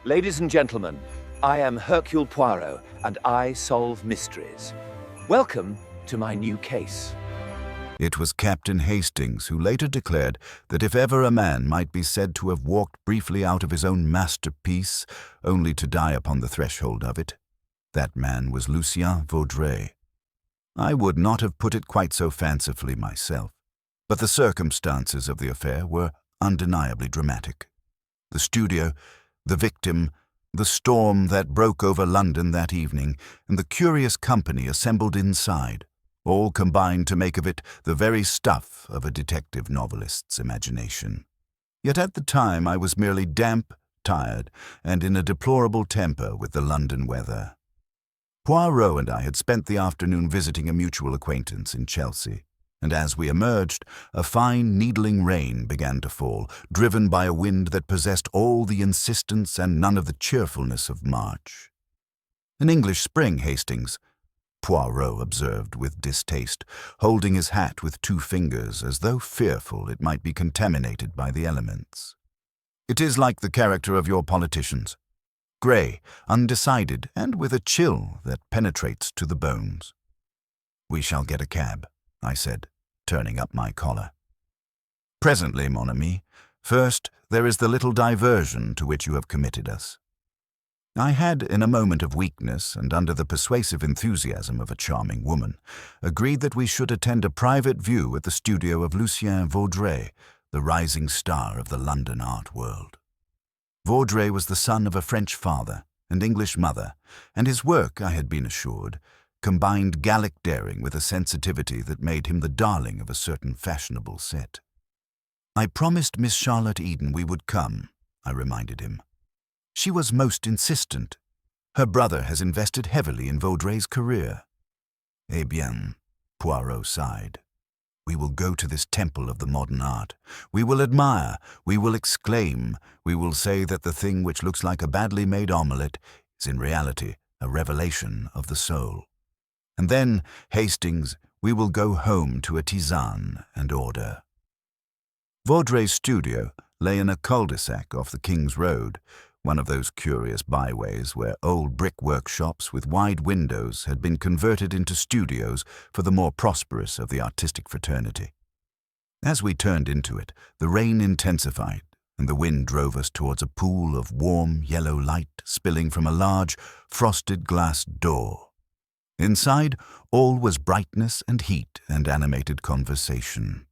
Ladies and gentlemen, I am Hercule Poirot, and I solve mysteries. Welcome to my new case. It was Captain Hastings who later declared that if ever a man might be said to have walked briefly out of his own masterpiece, only to die upon the threshold of it, that man was Lucien Vaudray. I would not have put it quite so fancifully myself, but the circumstances of the affair were undeniably dramatic. The studio, the victim, the storm that broke over London that evening, and the curious company assembled inside, all combined to make of it the very stuff of a detective novelist's imagination. Yet at the time I was merely damp, tired, and in a deplorable temper with the London weather. Poirot and I had spent the afternoon visiting a mutual acquaintance in Chelsea, and as we emerged, a fine needling rain began to fall, driven by a wind that possessed all the insistence and none of the cheerfulness of March. "An English spring, Hastings," Poirot observed with distaste, holding his hat with 2 fingers as though fearful it might be contaminated by the elements. "It is like the character of your politicians. Grey, undecided, and with a chill that penetrates to the bones." "We shall get a cab," I said, turning up my collar. "Presently, mon ami. First, there is the little diversion to which you have committed us." I had, in a moment of weakness and under the persuasive enthusiasm of a charming woman, agreed that we should attend a private view at the studio of Lucien Vaudray, the rising star of the London art world. Vaudray was the son of a French father and English mother, and his work, I had been assured, combined Gallic daring with a sensitivity that made him the darling of a certain fashionable set. "I promised Miss Charlotte Eden we would come," I reminded him. "She was most insistent. Her brother has invested heavily in Vaudray's career." "Eh bien," Poirot sighed. "We will go to this temple of the modern art. We will admire, we will exclaim, we will say that the thing which looks like a badly made omelette is in reality a revelation of the soul. And then, Hastings, we will go home to a tisane and order." Vaudray's studio lay in a cul-de-sac off the King's Road, one of those curious byways where old brick workshops with wide windows had been converted into studios for the more prosperous of the artistic fraternity. As we turned into it, the rain intensified, and the wind drove us towards a pool of warm yellow light spilling from a large, frosted glass door. Inside, all was brightness and heat and animated conversation.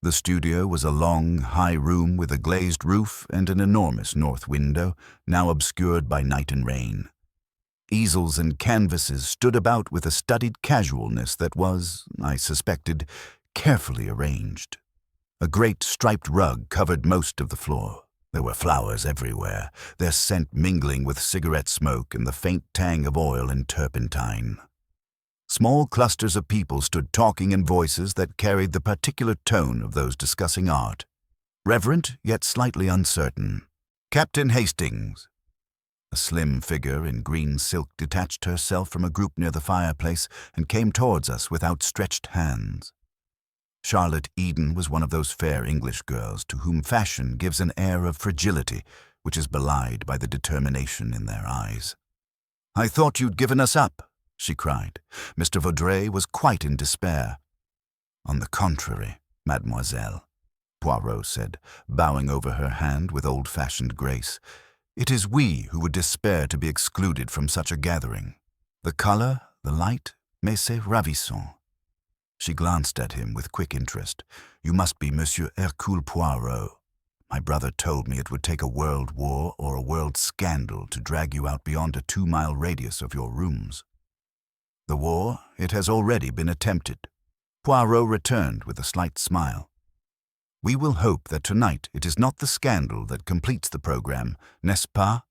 The studio was a long, high room with a glazed roof and an enormous north window, now obscured by night and rain. Easels and canvases stood about with a studied casualness that was, I suspected, carefully arranged. A great striped rug covered most of the floor. There were flowers everywhere, their scent mingling with cigarette smoke and the faint tang of oil and turpentine. Small clusters of people stood talking in voices that carried the particular tone of those discussing art. Reverent, yet slightly uncertain. "Captain Hastings." A slim figure in green silk detached herself from a group near the fireplace and came towards us with outstretched hands. Charlotte Eden was one of those fair English girls to whom fashion gives an air of fragility which is belied by the determination in their eyes. "I thought you'd given us up," she cried. "Mr. Vaudray was quite in despair." "On the contrary, mademoiselle," Poirot said, bowing over her hand with old-fashioned grace. "It is we who would despair to be excluded from such a gathering. The color, the light, mais c'est ravissant." She glanced at him with quick interest. "You must be Monsieur Hercule Poirot. My brother told me it would take a world war or a world scandal to drag you out beyond a 2-mile radius of your rooms." "The war, it has already been attempted," Poirot returned with a slight smile. "We will hope that tonight it is not the scandal that completes the program, n'est-ce pas?"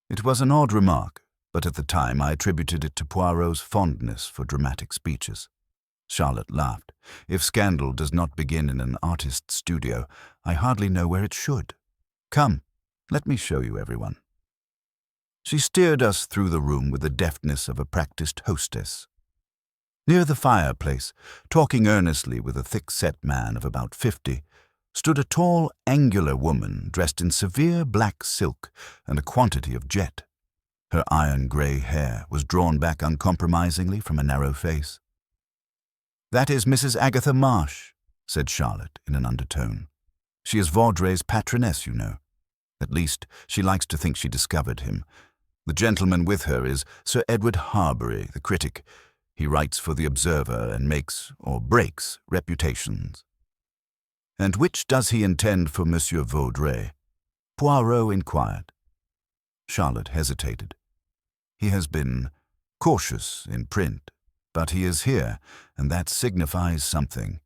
It was an odd remark, but at the time I attributed it to Poirot's fondness for dramatic speeches. Charlotte laughed. "If scandal does not begin in an artist's studio, I hardly know where it should. Come, let me show you everyone." She steered us through the room with the deftness of a practiced hostess. Near the fireplace, talking earnestly with a thick-set man of about 50, stood a tall, angular woman dressed in severe black silk and a quantity of jet. Her iron-grey hair was drawn back uncompromisingly from a narrow face. "That is Mrs. Agatha Marsh," said Charlotte in an undertone. "She is Vaudray's patroness, you know. At least, she likes to think she discovered him. The gentleman with her is Sir Edward Harbury, the critic. He writes for the Observer and makes, or breaks, reputations." "And which does he intend for Monsieur Vaudray?" Poirot inquired. Charlotte hesitated. "He has been cautious in print, but he is here, and that signifies something.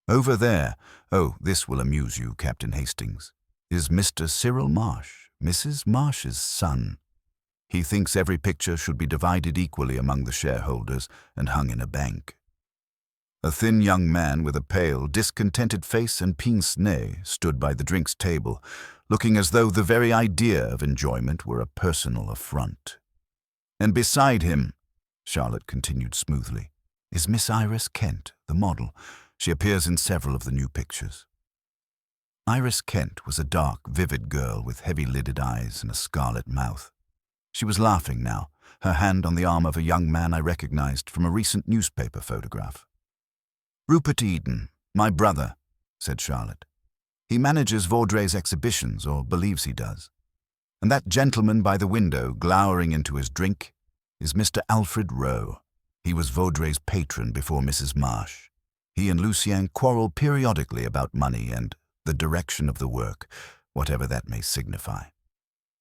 Over there, oh, this will amuse you, Captain Hastings, is Mr. Cyril Marsh, Mrs. Marsh's son. He thinks every picture should be divided equally among the shareholders and hung in a bank." A thin young man with a pale, discontented face and pince-nez stood by the drinks table, looking as though the very idea of enjoyment were a personal affront. "And beside him," Charlotte continued smoothly, "is Miss Iris Kent, the model. She appears in several of the new pictures." Iris Kent was a dark, vivid girl with heavy-lidded eyes and a scarlet mouth. She was laughing now, her hand on the arm of a young man I recognized from a recent newspaper photograph. "Rupert Eden, my brother," said Charlotte. "He manages Vaudray's exhibitions, or believes he does. And that gentleman by the window, glowering into his drink, is Mr. Alfred Rowe. He was Vaudray's patron before Mrs. Marsh. He and Lucien quarrel periodically about money and the direction of the work, whatever that may signify."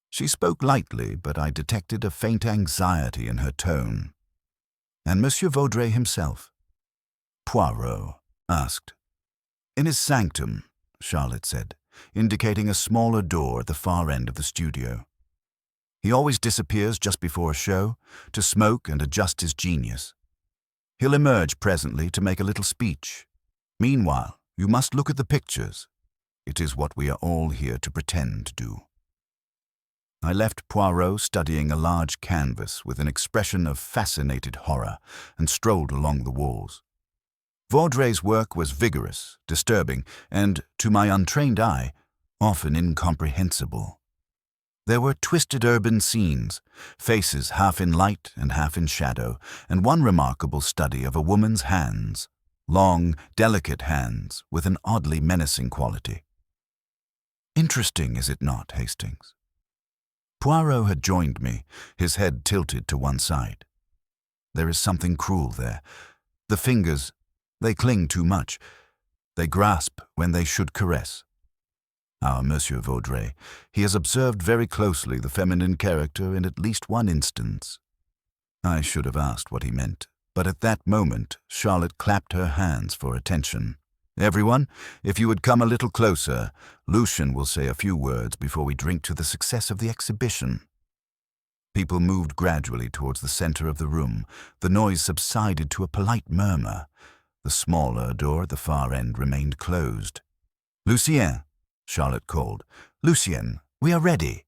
She spoke lightly, but I detected a faint anxiety in her tone. "And Monsieur Vaudray himself?" Poirot asked. "In his sanctum," Charlotte said, indicating a smaller door at the far end of the studio. "He always disappears just before a show, to smoke and adjust his genius. He'll emerge presently to make a little speech. Meanwhile, you must look at the pictures. It is what we are all here to pretend to do." I left Poirot studying a large canvas with an expression of fascinated horror and strolled along the walls. Vaudray's work was vigorous, disturbing, and, to my untrained eye, often incomprehensible. There were twisted urban scenes, faces half in light and half in shadow, and one remarkable study of a woman's hands, long, delicate hands with an oddly menacing quality. Interesting, is it not, Hastings? Poirot had joined me, his head tilted to one side. There is something cruel there. The fingers, they cling too much. They grasp when they should caress. Our Monsieur Vaudray, he has observed very closely the feminine character in at least one instance. I should have asked what he meant, but at that moment Charlotte clapped her hands for attention. "Everyone, if you would come a little closer, Lucien will say a few words before we drink to the success of the exhibition." People moved gradually towards the center of the room. The noise subsided to a polite murmur. The smaller door at the far end remained closed. "Lucien," Charlotte called. "Lucien, we are ready."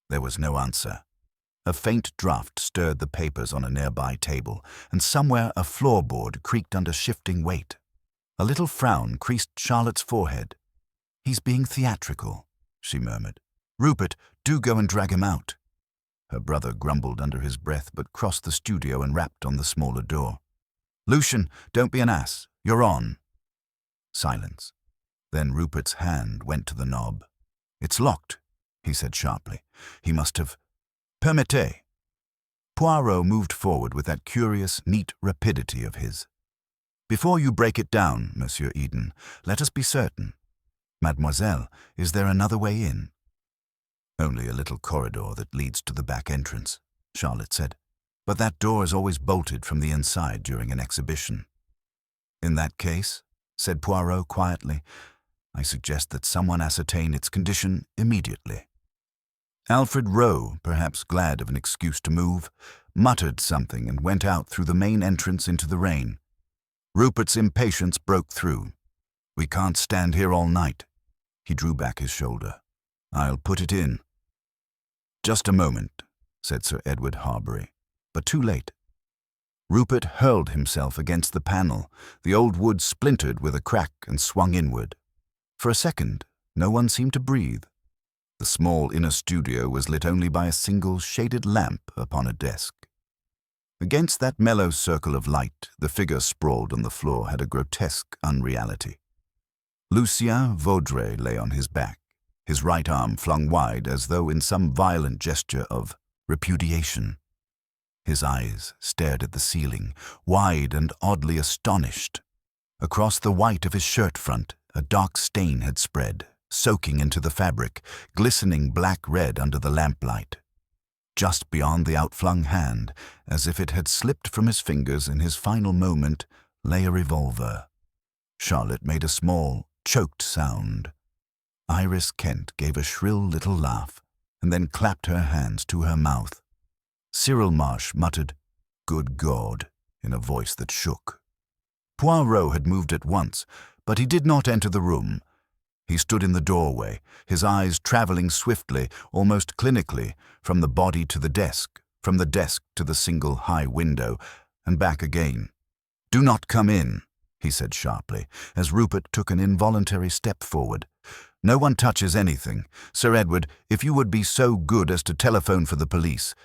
There was no answer. A faint draught stirred the papers on a nearby table, and somewhere a floorboard creaked under shifting weight. A little frown creased Charlotte's forehead. "He's being theatrical," she murmured. "Rupert, do go and drag him out." Her brother grumbled under his breath but crossed the studio and rapped on the smaller door. "Lucien, don't be an ass. You're on." Silence. Then Rupert's hand went to the knob. "It's locked," he said sharply. "He must have—" "Permettez." Poirot moved forward with that curious, neat rapidity of his. "Before you break it down, Monsieur Eden, let us be certain. Mademoiselle, is there another way in?" "Only a little corridor that leads to the back entrance," Charlotte said. "But that door is always bolted from the inside during an exhibition." "In that case," said Poirot quietly, "I suggest that someone ascertain its condition immediately." Alfred Rowe, perhaps glad of an excuse to move, muttered something and went out through the main entrance into the rain. Rupert's impatience broke through. "We can't stand here all night." He drew back his shoulder. "I'll put it in." "Just a moment," said Sir Edward Harbury, but too late. Rupert hurled himself against the panel. The old wood splintered with a crack and swung inward. For a second, no one seemed to breathe. The small inner studio was lit only by a single shaded lamp upon a desk. Against that mellow circle of light, the figure sprawled on the floor had a grotesque unreality. Lucien Vaudray lay on his back, his right arm flung wide as though in some violent gesture of repudiation. His eyes stared at the ceiling, wide and oddly astonished. Across the white of his shirt front, a dark stain had spread, soaking into the fabric, glistening black-red under the lamplight. Just beyond the outflung hand, as if it had slipped from his fingers in his final moment, lay a revolver. Charlotte made a small, choked sound. Iris Kent gave a shrill little laugh, and then clapped her hands to her mouth. Cyril Marsh muttered, "Good God," in a voice that shook. Poirot had moved at once, but he did not enter the room. He stood in the doorway, his eyes traveling swiftly, almost clinically, from the body to the desk, from the desk to the single high window, and back again. "Do not come in," he said sharply, as Rupert took an involuntary step forward. "No one touches anything. Sir Edward, if you would be so good as to telephone for the police.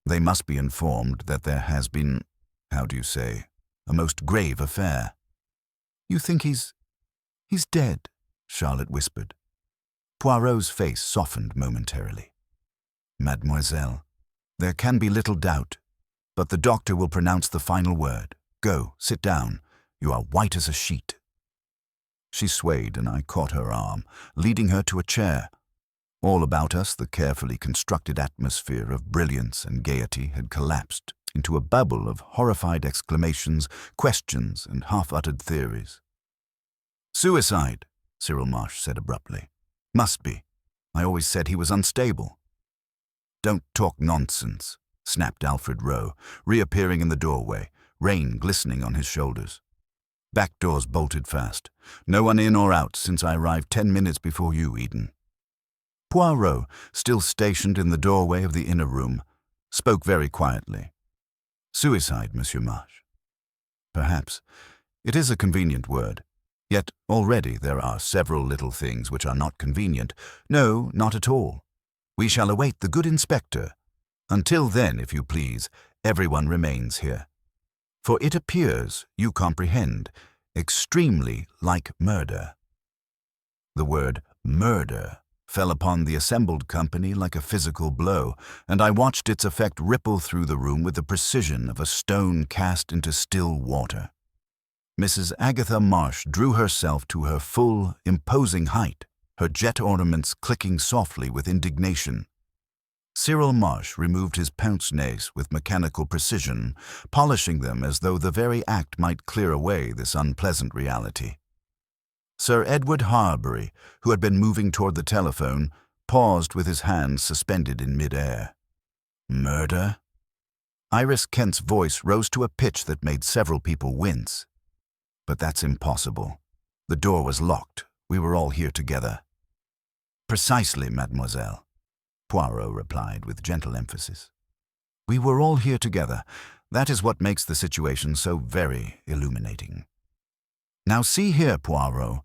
They must be informed that there has been, how do you say, a most grave affair." "You think he's dead?" Charlotte whispered. Poirot's face softened momentarily. "Mademoiselle, there can be little doubt, but the doctor will pronounce the final word. Go, sit down. You are white as a sheet." She swayed, and I caught her arm, leading her to a chair. All about us, the carefully constructed atmosphere of brilliance and gaiety had collapsed into a babble of horrified exclamations, questions, and half-uttered theories. "Suicide," Cyril Marsh said abruptly. "Must be. I always said he was unstable." "Don't talk nonsense," snapped Alfred Rowe, reappearing in the doorway, rain glistening on his shoulders. "Back doors bolted fast. No one in or out since I arrived 10 minutes before you, Eden." Poirot, still stationed in the doorway of the inner room, spoke very quietly. "Suicide, Monsieur Marsh. Perhaps. It is a convenient word. Yet already there are several little things which are not convenient. No, not at all. We shall await the good inspector. Until then, if you please, everyone remains here. For it appears, you comprehend, extremely like murder." The word murder fell upon the assembled company like a physical blow, and I watched its effect ripple through the room with the precision of a stone cast into still water. Mrs. Agatha Marsh drew herself to her full, imposing height, her jet ornaments clicking softly with indignation. Cyril Marsh removed his pince-nez with mechanical precision, polishing them as though the very act might clear away this unpleasant reality. Sir Edward Harbury, who had been moving toward the telephone, paused with his hands suspended in mid-air. "Murder?" Iris Kent's voice rose to a pitch that made several people wince. "But that's impossible. The door was locked. We were all here together." "Precisely, mademoiselle," Poirot replied with gentle emphasis. "We were all here together. That is what makes the situation so very illuminating." "Now see here, Poirot,"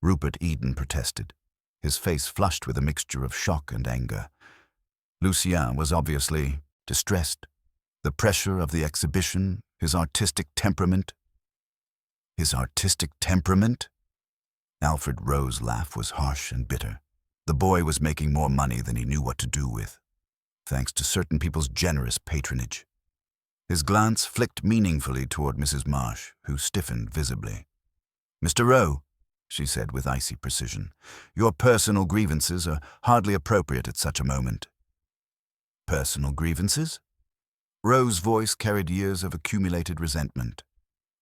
Rupert Eden protested, his face flushed with a mixture of shock and anger. Lucien was obviously distressed. The pressure of the exhibition, his artistic temperament. His artistic temperament? Alfred Rowe's laugh was harsh and bitter. The boy was making more money than he knew what to do with, thanks to certain people's generous patronage. His glance flicked meaningfully toward Mrs. Marsh, who stiffened visibly. "Mr. Rowe," she said with icy precision, "your personal grievances are hardly appropriate at such a moment." "Personal grievances?" Rowe's voice carried years of accumulated resentment.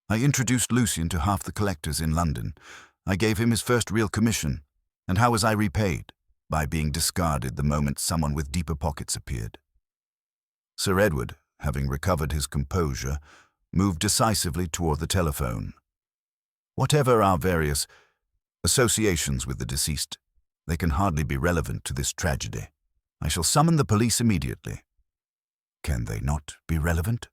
"I introduced Lucien to half the collectors in London. I gave him his first real commission. And how was I repaid? By being discarded the moment someone with deeper pockets appeared." Sir Edward, having recovered his composure, moved decisively toward the telephone. "Whatever our various associations with the deceased, they can hardly be relevant to this tragedy. I shall summon the police immediately." "Can they not be relevant?"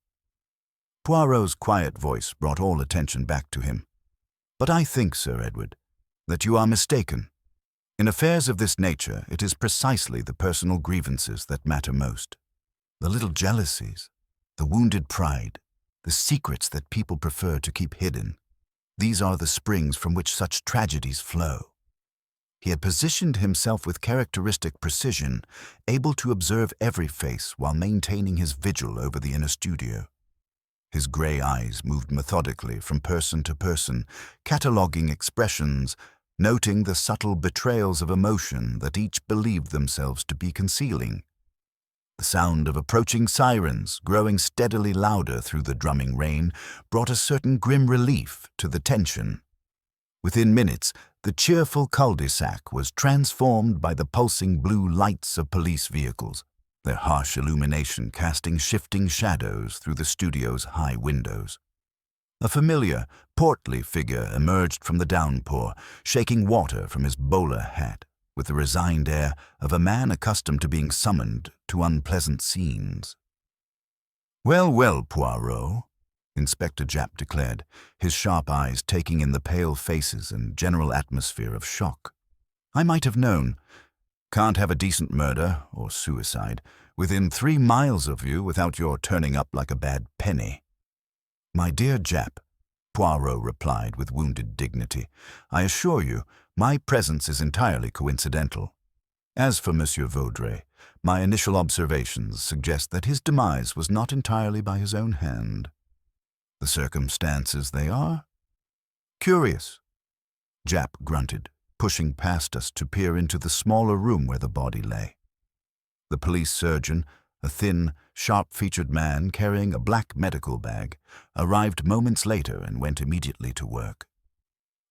Poirot's quiet voice brought all attention back to him. "But I think, Sir Edward, that you are mistaken. In affairs of this nature, it is precisely the personal grievances that matter most. The little jealousies, the wounded pride, the secrets that people prefer to keep hidden. These are the springs from which such tragedies flow. He had positioned himself with characteristic precision, able to observe every face while maintaining his vigil over the inner studio. His grey eyes moved methodically from person to person, cataloguing expressions, noting the subtle betrayals of emotion that each believed themselves to be concealing. The sound of approaching sirens, growing steadily louder through the drumming rain, brought a certain grim relief to the tension. Within minutes, the cheerful cul-de-sac was transformed by the pulsing blue lights of police vehicles, their harsh illumination casting shifting shadows through the studio's high windows. A familiar, portly figure emerged from the downpour, shaking water from his bowler hat, with the resigned air of a man accustomed to being summoned to unpleasant scenes. "Well, well, Poirot," Inspector Japp declared, his sharp eyes taking in the pale faces and general atmosphere of shock. "I might have known. Can't have a decent murder, or suicide, within 3 miles of you without your turning up like a bad penny." "My dear Japp," Poirot replied with wounded dignity, "I assure you, my presence is entirely coincidental. As for Monsieur Vaudray, my initial observations suggest that his demise was not entirely by his own hand. The circumstances, they are curious." Japp grunted, pushing past us to peer into the smaller room where the body lay. The police surgeon, a thin, sharp-featured man carrying a black medical bag, arrived moments later and went immediately to work.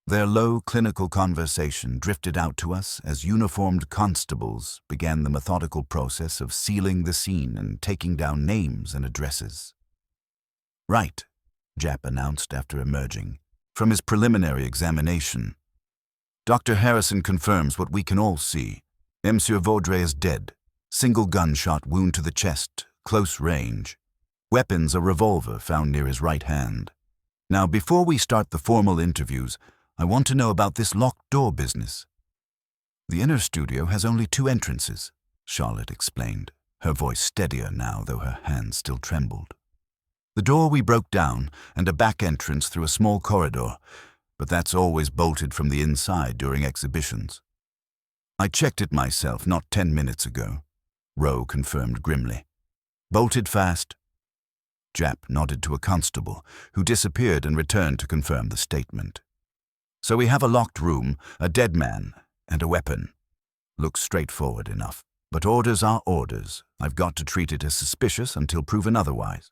Their low clinical conversation drifted out to us as uniformed constables began the methodical process of sealing the scene and taking down names and addresses. "Right," Japp announced after emerging from his preliminary examination. "Dr. Harrison confirms what we can all see. Monsieur Vaudray is dead. Single gunshot wound to the chest, close range. Weapons a revolver found near his right hand. Now, before we start the formal interviews, I want to know about this locked door business." "The inner studio has only 2 entrances," Charlotte explained, her voice steadier now though her hands still trembled. "The door we broke down and a back entrance through a small corridor, but that's always bolted from the inside during exhibitions. I checked it myself not 10 minutes ago," Rowe confirmed grimly. "Bolted fast." Japp nodded to a constable, who disappeared and returned to confirm the statement. "So we have a locked room, a dead man, and a weapon. Looks straightforward enough, but orders are orders. I've got to treat it as suspicious until proven otherwise."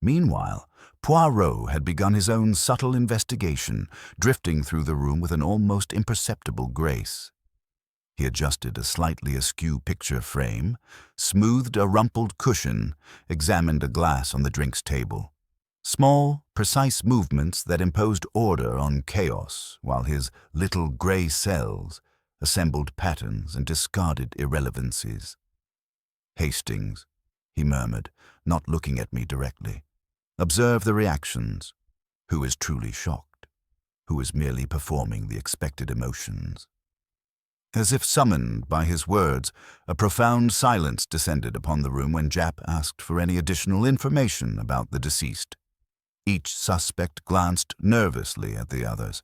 Meanwhile, Poirot had begun his own subtle investigation, drifting through the room with an almost imperceptible grace. He adjusted a slightly askew picture frame, smoothed a rumpled cushion, examined a glass on the drinks table. Small, precise movements that imposed order on chaos, while his little grey cells assembled patterns and discarded irrelevancies. "Hastings," he murmured, not looking at me directly. "Observe the reactions. Who is truly shocked? Who is merely performing the expected emotions?" As if summoned by his words, a profound silence descended upon the room when Japp asked for any additional information about the deceased. Each suspect glanced nervously at the others,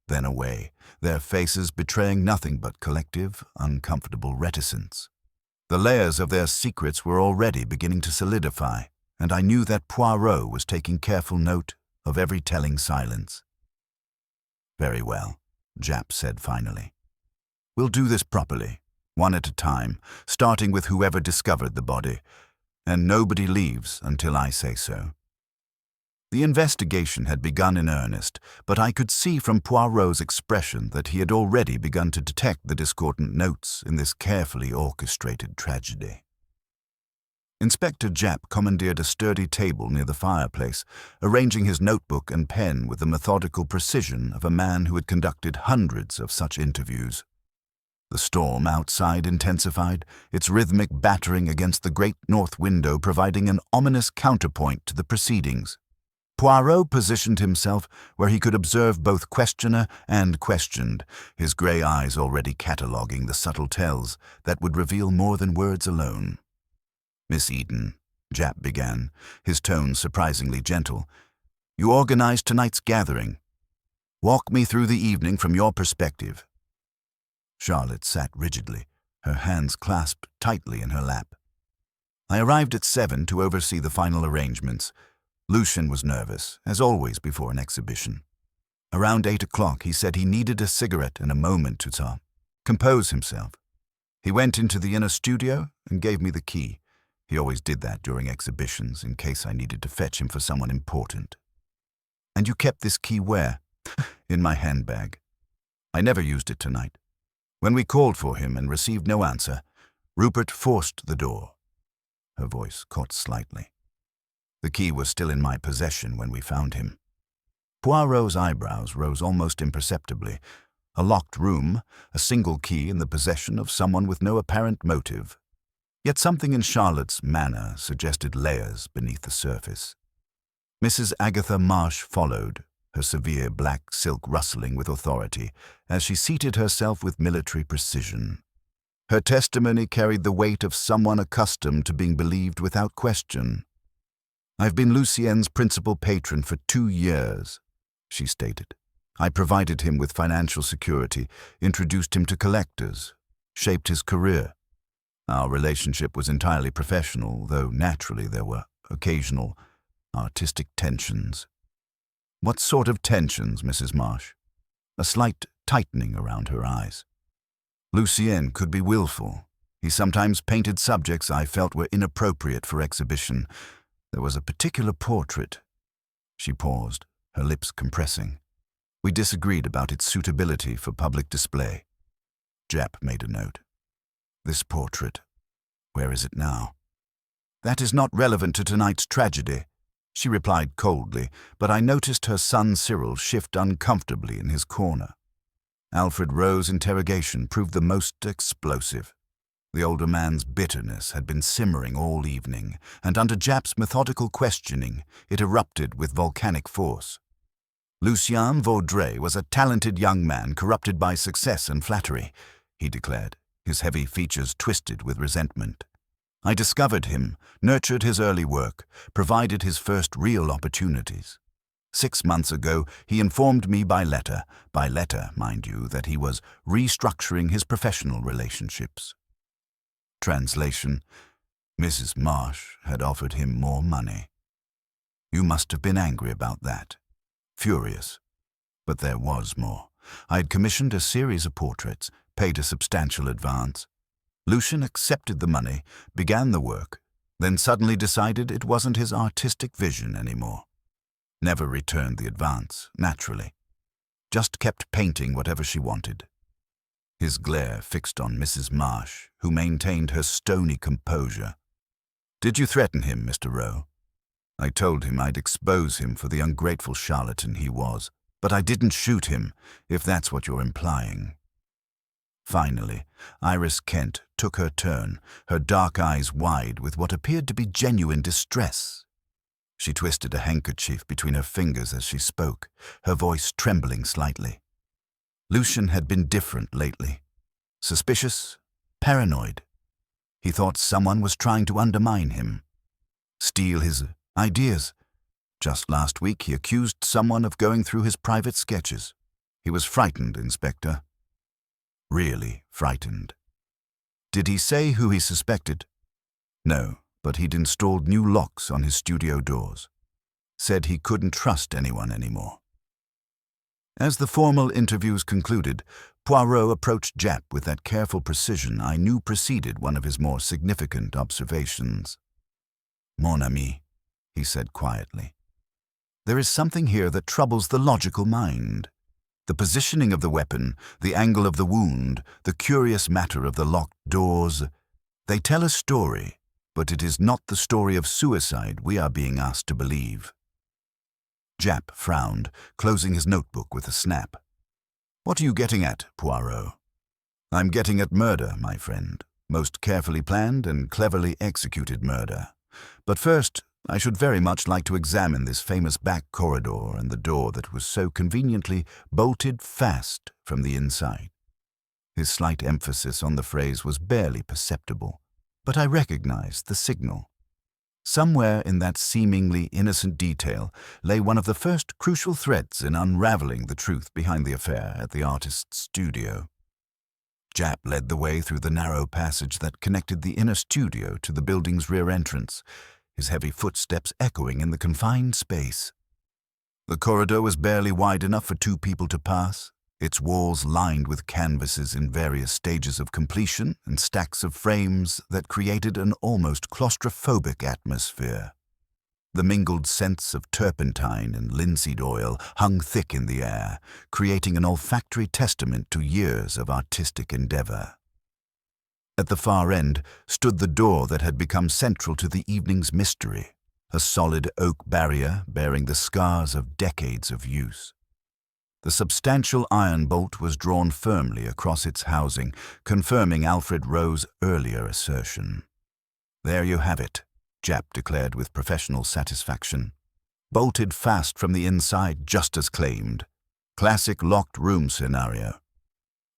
then away, their faces betraying nothing but collective, uncomfortable reticence. The layers of their secrets were already beginning to solidify, and I knew that Poirot was taking careful note of every telling silence. "Very well," Japp said finally. "We'll do this properly, one at a time, starting with whoever discovered the body, and nobody leaves until I say so." The investigation had begun in earnest, but I could see from Poirot's expression that he had already begun to detect the discordant notes in this carefully orchestrated tragedy. Inspector Japp commandeered a sturdy table near the fireplace, arranging his notebook and pen with the methodical precision of a man who had conducted hundreds of such interviews. The storm outside intensified, its rhythmic battering against the great north window providing an ominous counterpoint to the proceedings. Poirot positioned himself where he could observe both questioner and questioned, his grey eyes already cataloguing the subtle tells that would reveal more than words alone. "Miss Eden," Japp began, his tone surprisingly gentle, "you organized tonight's gathering. Walk me through the evening from your perspective." Charlotte sat rigidly, her hands clasped tightly in her lap. "I arrived at 7 to oversee the final arrangements. Lucien was nervous, as always before an exhibition. Around 8 o'clock, he said he needed a cigarette and a moment to compose himself. He went into the inner studio and gave me the key. He always did that during exhibitions, in case I needed to fetch him for someone important." "And you kept this key where?" "In my handbag. I never used it tonight. When we called for him and received no answer, Rupert forced the door." Her voice caught slightly. "The key was still in my possession when we found him." Poirot's eyebrows rose almost imperceptibly. A locked room, a single key in the possession of someone with no apparent motive. Yet something in Charlotte's manner suggested layers beneath the surface. Mrs. Agatha Marsh followed, her severe black silk rustling with authority, as she seated herself with military precision. Her testimony carried the weight of someone accustomed to being believed without question. "I've been Lucien's principal patron for 2 years, she stated. "I provided him with financial security, introduced him to collectors, shaped his career. Our relationship was entirely professional, though naturally there were occasional artistic tensions." "What sort of tensions, Mrs. Marsh?" A slight tightening around her eyes. "Lucien could be willful. He sometimes painted subjects I felt were inappropriate for exhibition. There was a particular portrait." She paused, her lips compressing. "We disagreed about its suitability for public display." Japp made a note. "This portrait, where is it now?" "That is not relevant to tonight's tragedy," she replied coldly, but I noticed her son Cyril shift uncomfortably in his corner. Alfred Roe's interrogation proved the most explosive. The older man's bitterness had been simmering all evening, and under Japp's methodical questioning, it erupted with volcanic force. "Lucien Vaudray was a talented young man corrupted by success and flattery," he declared, his heavy features twisted with resentment. "I discovered him, nurtured his early work, provided his first real opportunities. 6 months ago, he informed me by letter, mind you, that he was restructuring his professional relationships." Translation: Mrs. Marsh had offered him more money. "You must have been angry about that." "Furious. But there was more. I had commissioned a series of portraits, paid a substantial advance. Lucien accepted the money, began the work, then suddenly decided it wasn't his artistic vision anymore. Never returned the advance, naturally. Just kept painting whatever she wanted." His glare fixed on Mrs. Marsh, who maintained her stony composure. "Did you threaten him, Mr. Roe?" "I told him I'd expose him for the ungrateful charlatan he was, but I didn't shoot him, if that's what you're implying." Finally, Iris Kent took her turn, her dark eyes wide with what appeared to be genuine distress. She twisted a handkerchief between her fingers as she spoke, her voice trembling slightly. Lucien had been different lately. Suspicious, paranoid. He thought someone was trying to undermine him, steal his ideas. Just last week he accused someone of going through his private sketches. He was frightened, Inspector. Really frightened. Did he say who he suspected? No, but he'd installed new locks on his studio doors. Said he couldn't trust anyone anymore. As the formal interviews concluded, Poirot approached Japp with that careful precision I knew preceded one of his more significant observations. "Mon ami," he said quietly, "there is something here that troubles the logical mind. The positioning of the weapon, the angle of the wound, the curious matter of the locked doors, they tell a story, but it is not the story of suicide we are being asked to believe." Japp frowned, closing his notebook with a snap. "What are you getting at, Poirot?" "I'm getting at murder, my friend. Most carefully planned and cleverly executed murder. But first, I should very much like to examine this famous back corridor and the door that was so conveniently bolted fast from the inside. His slight emphasis on the phrase was barely perceptible, but I recognized the signal. Somewhere in that seemingly innocent detail lay one of the first crucial threads in unraveling the truth behind the affair at the artist's studio. Japp led the way through the narrow passage that connected the inner studio to the building's rear entrance, his heavy footsteps echoing in the confined space. The corridor was barely wide enough for two people to pass, its walls lined with canvases in various stages of completion and stacks of frames that created an almost claustrophobic atmosphere. The mingled scents of turpentine and linseed oil hung thick in the air, creating an olfactory testament to years of artistic endeavor. At the far end stood the door that had become central to the evening's mystery, a solid oak barrier bearing the scars of decades of use. The substantial iron bolt was drawn firmly across its housing, confirming Alfred Roe's earlier assertion. "There you have it," Japp declared with professional satisfaction. "Bolted fast from the inside, just as claimed. Classic locked room scenario."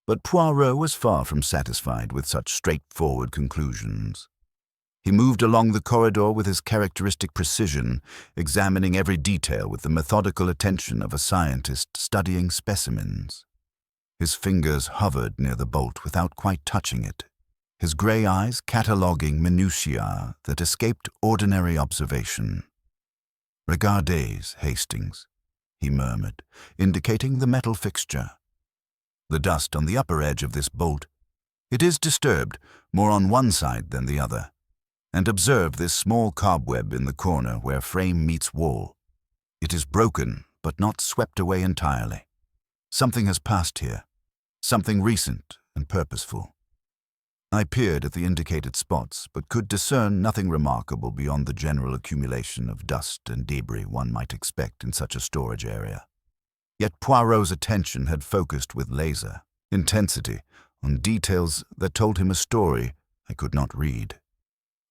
But Poirot was far from satisfied with such straightforward conclusions. He moved along the corridor with his characteristic precision, examining every detail with the methodical attention of a scientist studying specimens. His fingers hovered near the bolt without quite touching it, his grey eyes cataloguing minutiae that escaped ordinary observation. "Regardez, Hastings," he murmured, indicating the metal fixture. "The dust on the upper edge of this bolt. It is disturbed, more on one side than the other. And observe this small cobweb in the corner where frame meets wall. It is broken, but not swept away entirely. Something has passed here, something recent and purposeful." I peered at the indicated spots, but could discern nothing remarkable beyond the general accumulation of dust and debris one might expect in such a storage area. Yet Poirot's attention had focused with laser intensity on details that told him a story I could not read.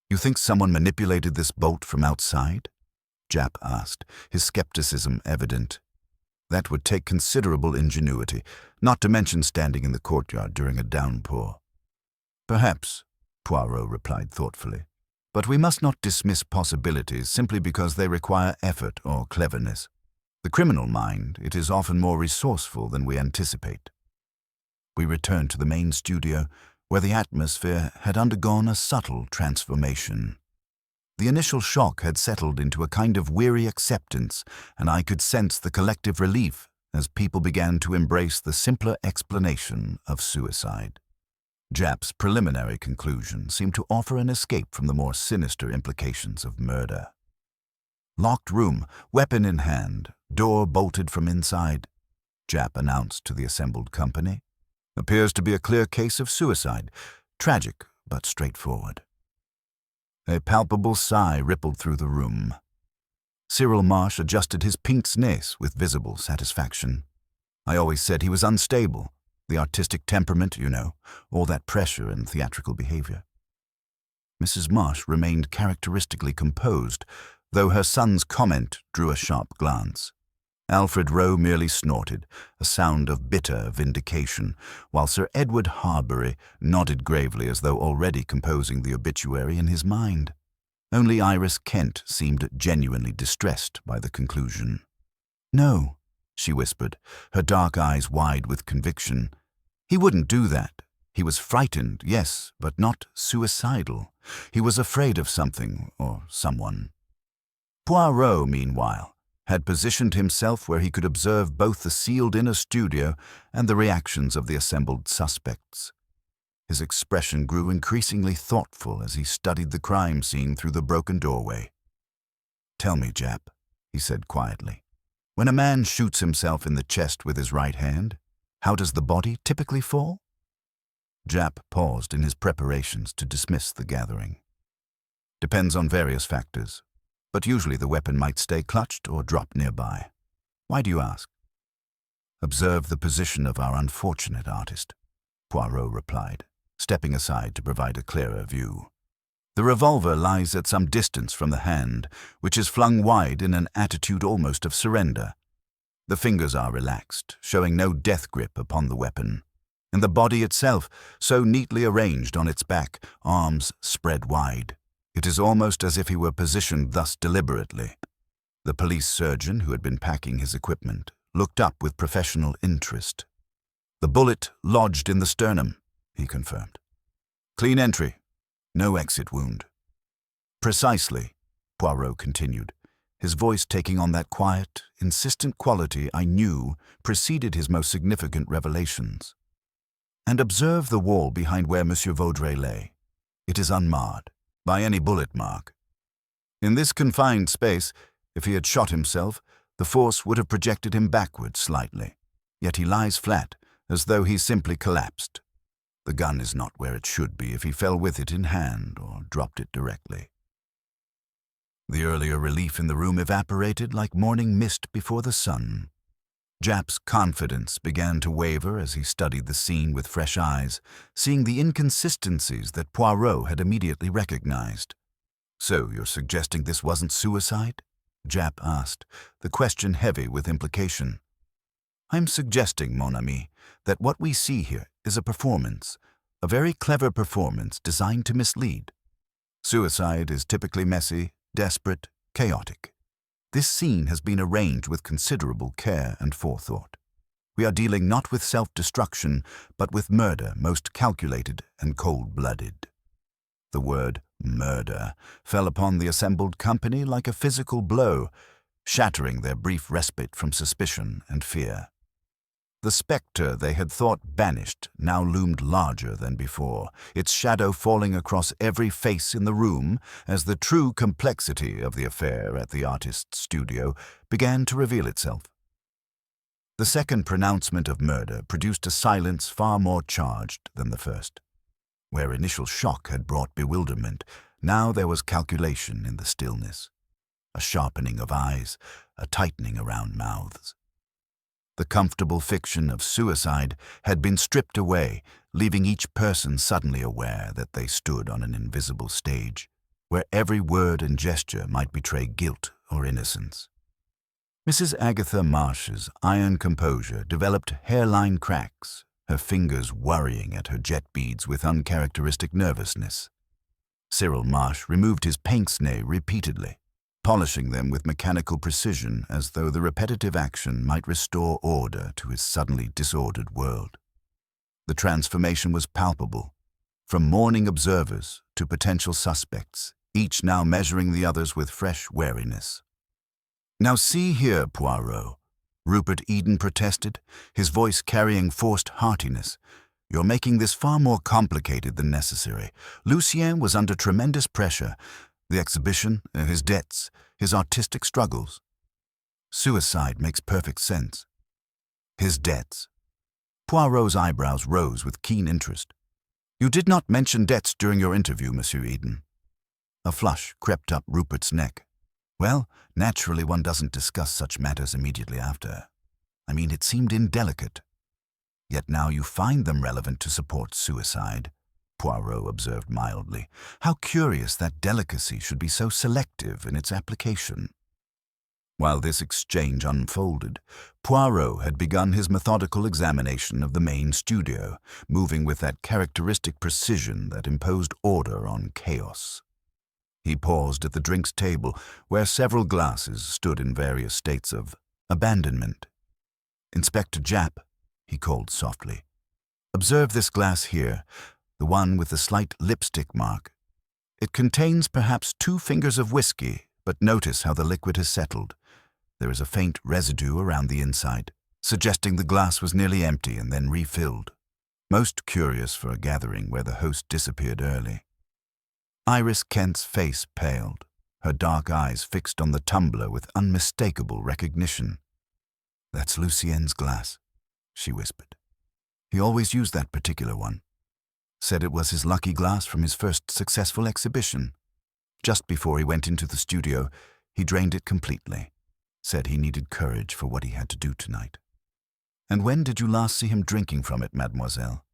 "You think someone manipulated this bolt from outside?" Japp asked, his skepticism evident. "That would take considerable ingenuity, not to mention standing in the courtyard during a downpour." "Perhaps," Poirot replied thoughtfully, "but we must not dismiss possibilities simply because they require effort or cleverness. The criminal mind, it is often more resourceful than we anticipate." We returned to the main studio, where the atmosphere had undergone a subtle transformation. The initial shock had settled into a kind of weary acceptance, and I could sense the collective relief as people began to embrace the simpler explanation of suicide. Japp's preliminary conclusion seemed to offer an escape from the more sinister implications of murder. "Locked room, weapon in hand, door bolted from inside," Japp announced to the assembled company. "Appears to be a clear case of suicide, tragic but straightforward." A palpable sigh rippled through the room. Cyril Marsh adjusted his pince-nez with visible satisfaction. "I always said he was unstable. The artistic temperament, you know, all that pressure and theatrical behavior." Mrs. Marsh remained characteristically composed, though her son's comment drew a sharp glance. Alfred Roe merely snorted, a sound of bitter vindication, while Sir Edward Harbury nodded gravely as though already composing the obituary in his mind. Only Iris Kent seemed genuinely distressed by the conclusion. "No," she whispered, her dark eyes wide with conviction. "He wouldn't do that. He was frightened, yes, but not suicidal. He was afraid of something or someone." Poirot, meanwhile, had positioned himself where he could observe both the sealed inner studio and the reactions of the assembled suspects. His expression grew increasingly thoughtful as he studied the crime scene through the broken doorway. "Tell me, Japp," he said quietly, "when a man shoots himself in the chest with his right hand, how does the body typically fall?" Japp paused in his preparations to dismiss the gathering. "Depends on various factors, but usually the weapon might stay clutched or drop nearby. Why do you ask?" "Observe the position of our unfortunate artist," Poirot replied, stepping aside to provide a clearer view. The revolver lies at some distance from the hand, which is flung wide in an attitude almost of surrender. The fingers are relaxed, showing no death grip upon the weapon, and the body itself so neatly arranged on its back, arms spread wide. It is almost as if he were positioned thus deliberately. The police surgeon, who had been packing his equipment, looked up with professional interest. "The bullet lodged in the sternum," he confirmed. "Clean entry. No exit wound." "Precisely," Poirot continued, his voice taking on that quiet, insistent quality I knew preceded his most significant revelations. "And observe the wall behind where Monsieur Vaudray lay. It is unmarred by any bullet mark. In this confined space, if he had shot himself, the force would have projected him backward slightly. Yet he lies flat, as though he simply collapsed. The gun is not where it should be if he fell with it in hand or dropped it directly." The earlier relief in the room evaporated like morning mist before the sun. Japp's confidence began to waver as he studied the scene with fresh eyes, seeing the inconsistencies that Poirot had immediately recognized. "So you're suggesting this wasn't suicide?" Japp asked, the question heavy with implication. "I'm suggesting, mon ami, that what we see here is a performance, a very clever performance designed to mislead. Suicide is typically messy, desperate, chaotic. This scene has been arranged with considerable care and forethought. We are dealing not with self-destruction, but with murder most calculated and cold-blooded." The word murder fell upon the assembled company like a physical blow, shattering their brief respite from suspicion and fear. The spectre they had thought banished now loomed larger than before, its shadow falling across every face in the room as the true complexity of the affair at the artist's studio began to reveal itself. The second pronouncement of murder produced a silence far more charged than the first. Where initial shock had brought bewilderment, now there was calculation in the stillness, a sharpening of eyes, a tightening around mouths. The comfortable fiction of suicide had been stripped away, leaving each person suddenly aware that they stood on an invisible stage, where every word and gesture might betray guilt or innocence. Mrs. Agatha Marsh's iron composure developed hairline cracks, her fingers worrying at her jet beads with uncharacteristic nervousness. Cyril Marsh removed his pince-nez repeatedly, polishing them with mechanical precision as though the repetitive action might restore order to his suddenly disordered world. The transformation was palpable, from mourning observers to potential suspects, each now measuring the others with fresh wariness. "Now see here, Poirot," Rupert Eden protested, his voice carrying forced heartiness. "You're making this far more complicated than necessary. Lucien was under tremendous pressure. The exhibition, his debts, his artistic struggles. Suicide makes perfect sense. His debts." Poirot's eyebrows rose with keen interest. "You did not mention debts during your interview, Monsieur Eden." A flush crept up Rupert's neck. "Well, naturally one doesn't discuss such matters immediately after. I mean, it seemed indelicate. Yet now you find them relevant to support suicide," Poirot observed mildly. "How curious that delicacy should be so selective in its application." While this exchange unfolded, Poirot had begun his methodical examination of the main studio, moving with that characteristic precision that imposed order on chaos. He paused at the drinks table, where several glasses stood in various states of abandonment. "Inspector Japp," he called softly, "observe this glass here, the one with the slight lipstick mark. It contains perhaps 2 fingers of whiskey, but notice how the liquid has settled. There is a faint residue around the inside, suggesting the glass was nearly empty and then refilled. Most curious for a gathering where the host disappeared early." Iris Kent's face paled, her dark eyes fixed on the tumbler with unmistakable recognition. "That's Lucien's glass," she whispered. "He always used that particular one. Said it was his lucky glass from his first successful exhibition. Just before he went into the studio, he drained it completely. Said he needed courage for what he had to do tonight." "And when did you last see him drinking from it, mademoiselle?"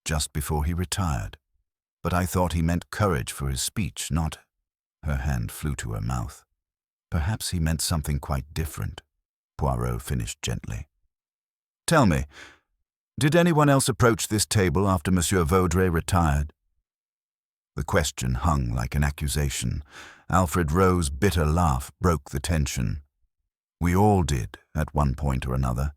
"Just before he retired." But I thought he meant courage for his speech, not— Her hand flew to her mouth. Perhaps he meant something quite different, Poirot finished gently. Tell me, did anyone else approach this table after Monsieur Vaudray retired? The question hung like an accusation. Alfred Roe's bitter laugh broke the tension. We all did, at one point or another.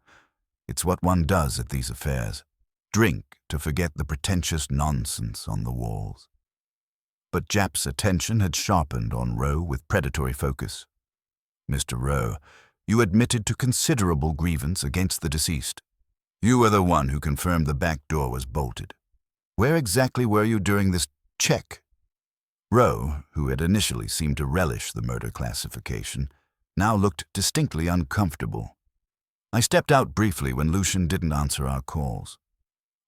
It's what one does at these affairs. Drink to forget the pretentious nonsense on the walls. But Japp's attention had sharpened on Roe with predatory focus. Mr. Roe, you admitted to considerable grievance against the deceased. You were the one who confirmed the back door was bolted. Where exactly were you during this check? Roe, who had initially seemed to relish the murder classification, now looked distinctly uncomfortable. I stepped out briefly when Lucien didn't answer our calls.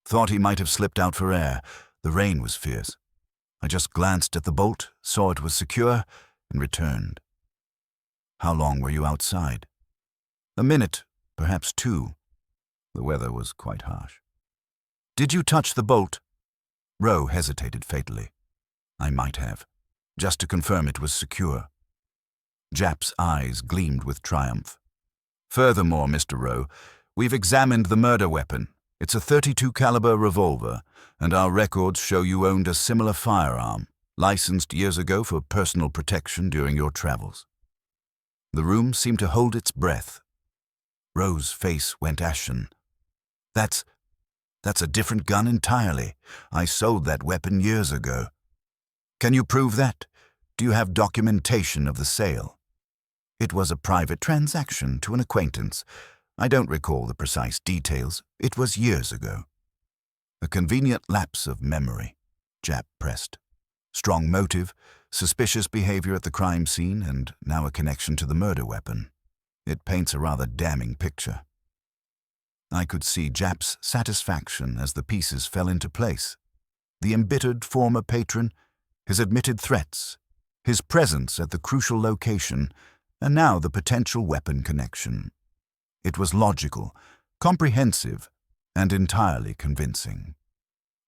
Thought he might have slipped out for air. The rain was fierce. I just glanced at the bolt, saw it was secure, and returned. How long were you outside? A minute, perhaps 2. The weather was quite harsh. Did you touch the bolt? Roe hesitated fatally. I might have, just to confirm it was secure. Japp's eyes gleamed with triumph. Furthermore, Mr. Roe, we've examined the murder weapon. It's a .32 caliber revolver, and our records show you owned a similar firearm, licensed years ago for personal protection during your travels. The room seemed to hold its breath. Roe's face went ashen. That's a different gun entirely. I sold that weapon years ago. Can you prove that? Do you have documentation of the sale? It was a private transaction to an acquaintance. I don't recall the precise details. It was years ago. A convenient lapse of memory, Japp pressed. Strong motive, suspicious behavior at the crime scene, and now a connection to the murder weapon. It paints a rather damning picture. I could see Japp's satisfaction as the pieces fell into place. The embittered former patron, his admitted threats, his presence at the crucial location, and now the potential weapon connection. It was logical, comprehensive, and entirely convincing.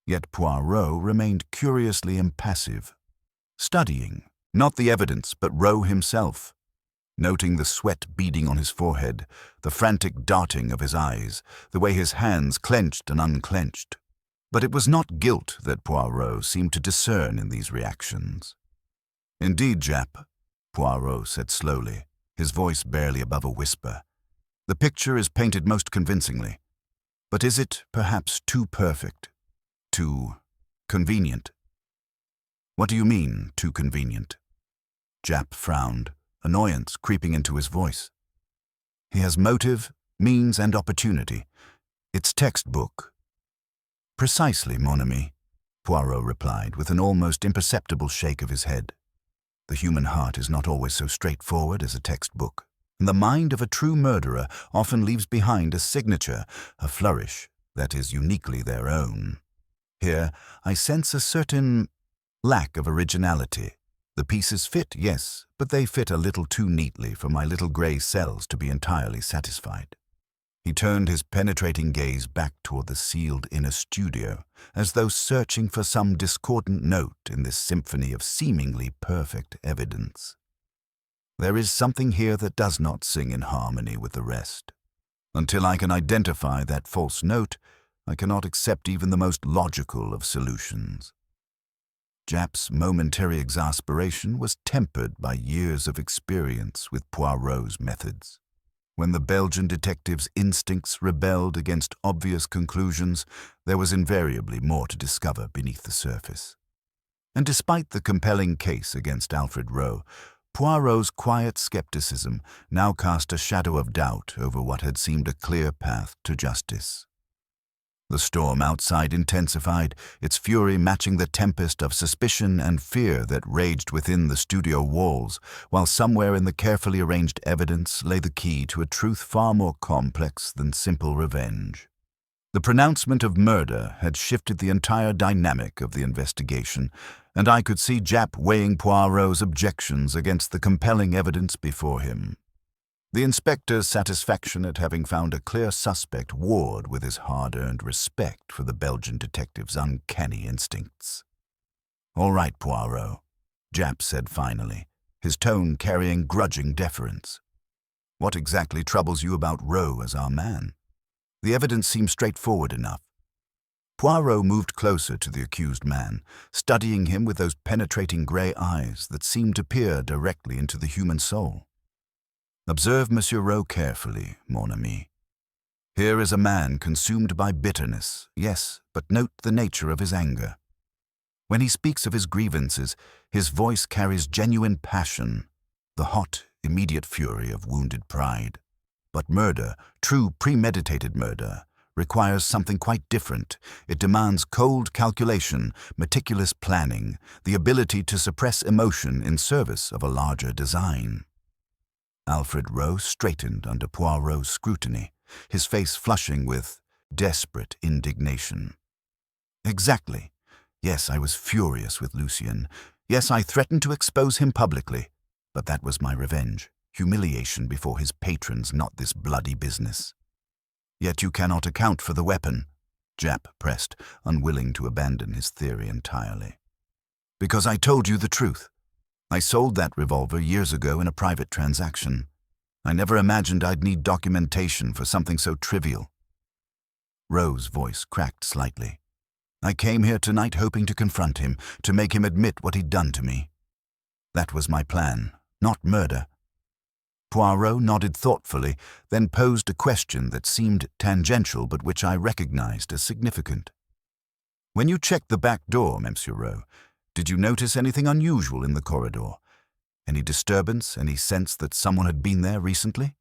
Yet Poirot remained curiously impassive, studying, not the evidence, but Roe himself, noting the sweat beading on his forehead, the frantic darting of his eyes, the way his hands clenched and unclenched. But it was not guilt that Poirot seemed to discern in these reactions. Indeed, Japp, Poirot said slowly, his voice barely above a whisper. The picture is painted most convincingly. But is it perhaps too perfect? Too convenient? What do you mean, too convenient? Japp frowned, annoyance creeping into his voice. He has motive, means, and opportunity. It's textbook. Precisely, mon ami, Poirot replied with an almost imperceptible shake of his head. The human heart is not always so straightforward as a textbook, and the mind of a true murderer often leaves behind a signature, a flourish that is uniquely their own. Here, I sense a certain lack of originality. The pieces fit, yes, but they fit a little too neatly for my little grey cells to be entirely satisfied. He turned his penetrating gaze back toward the sealed inner studio, as though searching for some discordant note in this symphony of seemingly perfect evidence. There is something here that does not sing in harmony with the rest. Until I can identify that false note, I cannot accept even the most logical of solutions. Japp's momentary exasperation was tempered by years of experience with Poirot's methods. When the Belgian detective's instincts rebelled against obvious conclusions, there was invariably more to discover beneath the surface. And despite the compelling case against Alfred Roe, Poirot's quiet skepticism now cast a shadow of doubt over what had seemed a clear path to justice. The storm outside intensified, its fury matching the tempest of suspicion and fear that raged within the studio walls, while somewhere in the carefully arranged evidence lay the key to a truth far more complex than simple revenge. The pronouncement of murder had shifted the entire dynamic of the investigation, and I could see Japp weighing Poirot's objections against the compelling evidence before him. The inspector's satisfaction at having found a clear suspect warred with his hard-earned respect for the Belgian detective's uncanny instincts. "All right, Poirot," Japp said finally, his tone carrying grudging deference. "What exactly troubles you about Rowe as our man? The evidence seems straightforward enough." Poirot moved closer to the accused man, studying him with those penetrating grey eyes that seemed to peer directly into the human soul. "Observe Monsieur Rowe carefully, mon ami. Here is a man consumed by bitterness, yes, but note the nature of his anger. When he speaks of his grievances, his voice carries genuine passion, the hot, immediate fury of wounded pride. But murder, true premeditated murder, requires something quite different. It demands cold calculation, meticulous planning, the ability to suppress emotion in service of a larger design." Alfred Rowe straightened under Poirot's scrutiny, his face flushing with desperate indignation. "Exactly. Yes, I was furious with Lucien. Yes, I threatened to expose him publicly. But that was my revenge. Humiliation before his patrons, not this bloody business." "Yet you cannot account for the weapon," Japp pressed, unwilling to abandon his theory entirely. "Because I told you the truth. I sold that revolver years ago in a private transaction. I never imagined I'd need documentation for something so trivial." Rowe's voice cracked slightly. "I came here tonight hoping to confront him, to make him admit what he'd done to me. That was my plan, not murder." Poirot nodded thoughtfully, then posed a question that seemed tangential but which I recognized as significant. "When you checked the back door, Monsieur Rowe, did you notice anything unusual in the corridor? Any disturbance, any sense that someone had been there recently?"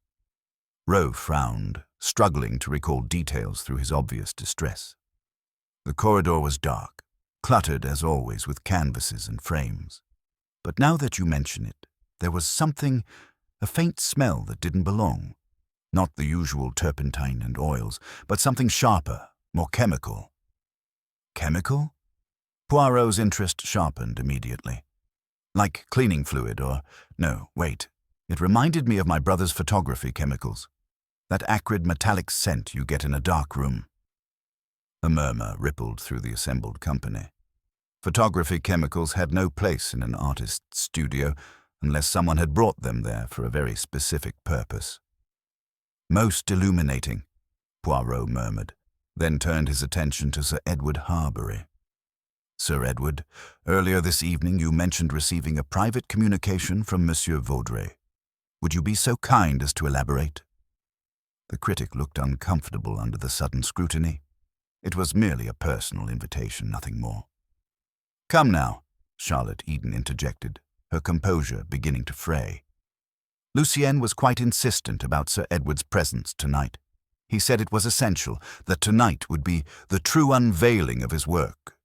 Rowe frowned, struggling to recall details through his obvious distress. "The corridor was dark, cluttered as always with canvases and frames. But now that you mention it, there was something, a faint smell that didn't belong. Not the usual turpentine and oils, but something sharper, more chemical." "Chemical?" Poirot's interest sharpened immediately. "Like cleaning fluid or... No, wait. It reminded me of my brother's photography chemicals. That acrid metallic scent you get in a dark room." A murmur rippled through the assembled company. Photography chemicals had no place in an artist's studio unless someone had brought them there for a very specific purpose. "Most illuminating," Poirot murmured, then turned his attention to Sir Edward Harbury. "Sir Edward, earlier this evening you mentioned receiving a private communication from Monsieur Vaudray. Would you be so kind as to elaborate?" The critic looked uncomfortable under the sudden scrutiny. It was merely a personal invitation, nothing more. "Come now," Charlotte Eden interjected, her composure beginning to fray. "Lucien was quite insistent about Sir Edward's presence tonight. He said it was essential, that tonight would be the true unveiling of his work."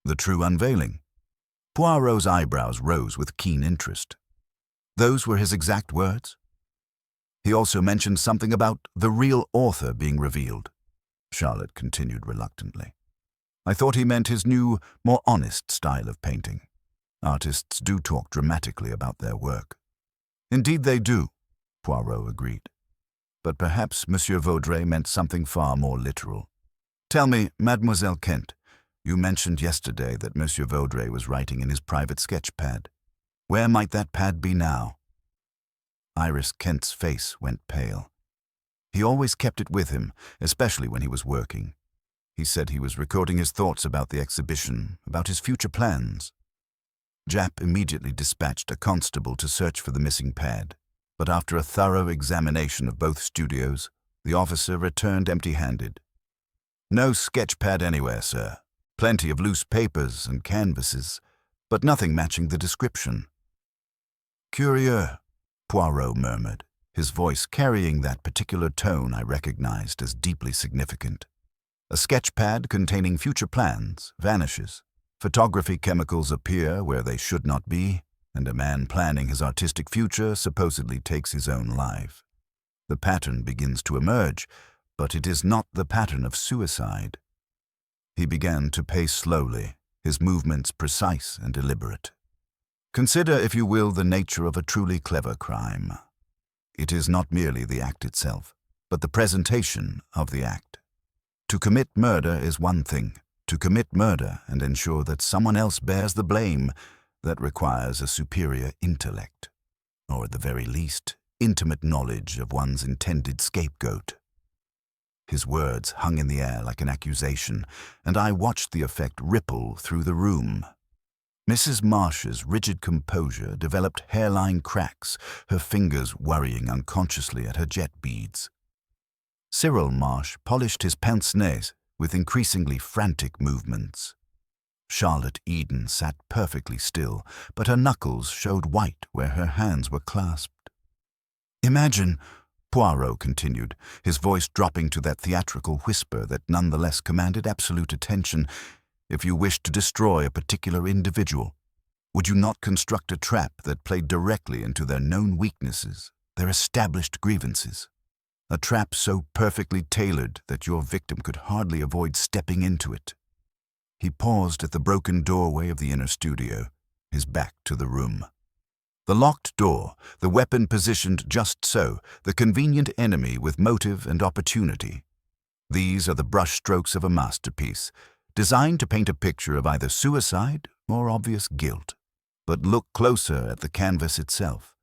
"The true unveiling?" Poirot's eyebrows rose with keen interest. "Those were his exact words?" "He also mentioned something about the real author being revealed," Charlotte continued reluctantly. "I thought he meant his new, more honest style of painting. Artists do talk dramatically about their work." "Indeed they do," Poirot agreed. "But perhaps Monsieur Vaudray meant something far more literal. Tell me, Mademoiselle Kent, you mentioned yesterday that Monsieur Vaudray was writing in his private sketch pad. Where might that pad be now?" Iris Kent's face went pale. He always kept it with him, especially when he was working. He said he was recording his thoughts about the exhibition, about his future plans. Japp immediately dispatched a constable to search for the missing pad, but after a thorough examination of both studios, the officer returned empty-handed. "No sketch pad anywhere, sir. Plenty of loose papers and canvases, but nothing matching the description." "Curieux," Poirot murmured, his voice carrying that particular tone I recognized as deeply significant. A sketch pad containing future plans vanishes. Photography chemicals appear where they should not be, and a man planning his artistic future supposedly takes his own life. The pattern begins to emerge, but it is not the pattern of suicide. He began to pace slowly, his movements precise and deliberate. "Consider, if you will, the nature of a truly clever crime. It is not merely the act itself, but the presentation of the act. To commit murder is one thing. To commit murder and ensure that someone else bears the blame, that requires a superior intellect, or at the very least, intimate knowledge of one's intended scapegoat. His words hung in the air like an accusation, and I watched the effect ripple through the room. Mrs. Marsh's rigid composure developed hairline cracks, her fingers worrying unconsciously at her jet beads. Cyril Marsh polished his pince-nez with increasingly frantic movements. Charlotte Eden sat perfectly still, but her knuckles showed white where her hands were clasped. "Imagine," Poirot continued, his voice dropping to that theatrical whisper that nonetheless commanded absolute attention, "if you wished to destroy a particular individual, would you not construct a trap that played directly into their known weaknesses, their established grievances? A trap so perfectly tailored that your victim could hardly avoid stepping into it." He paused at the broken doorway of the inner studio, his back to the room. The locked door, the weapon positioned just so, the convenient enemy with motive and opportunity. These are the brushstrokes of a masterpiece, designed to paint a picture of either suicide or obvious guilt. But look closer at the canvas itself.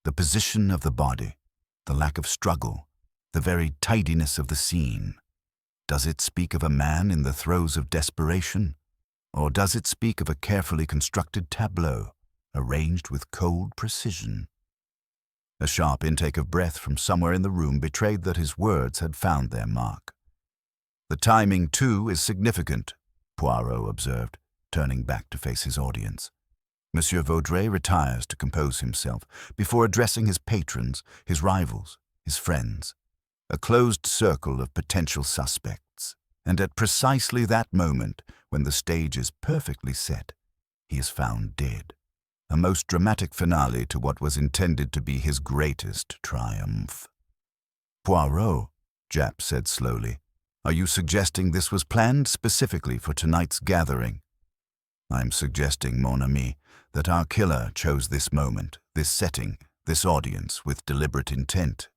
The position of the body, the lack of struggle, the very tidiness of the scene. Does it speak of a man in the throes of desperation? Or does it speak of a carefully constructed tableau, arranged with cold precision? A sharp intake of breath from somewhere in the room betrayed that his words had found their mark. "The timing, too, is significant," Poirot observed, turning back to face his audience. Monsieur Vaudray retires to compose himself before addressing his patrons, his rivals, his friends, a closed circle of potential suspects. And at precisely that moment, when the stage is perfectly set, he is found dead. A most dramatic finale to what was intended to be his greatest triumph. "Poirot," Japp said slowly, "are you suggesting this was planned specifically for tonight's gathering?" "I'm suggesting, mon ami, that our killer chose this moment, this setting, this audience with deliberate intent,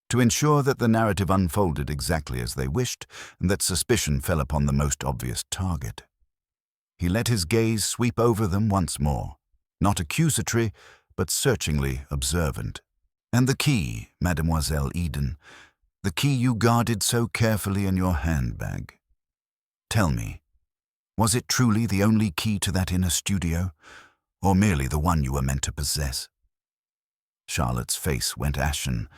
to ensure that the narrative unfolded exactly as they wished and that suspicion fell upon the most obvious target. He let his gaze sweep over them once more, not accusatory, but searchingly observant. And the key, Mademoiselle Eden, the key you guarded so carefully in your handbag. Tell me, was it truly the only key to that inner studio, or merely the one you were meant to possess?" Charlotte's face went ashen,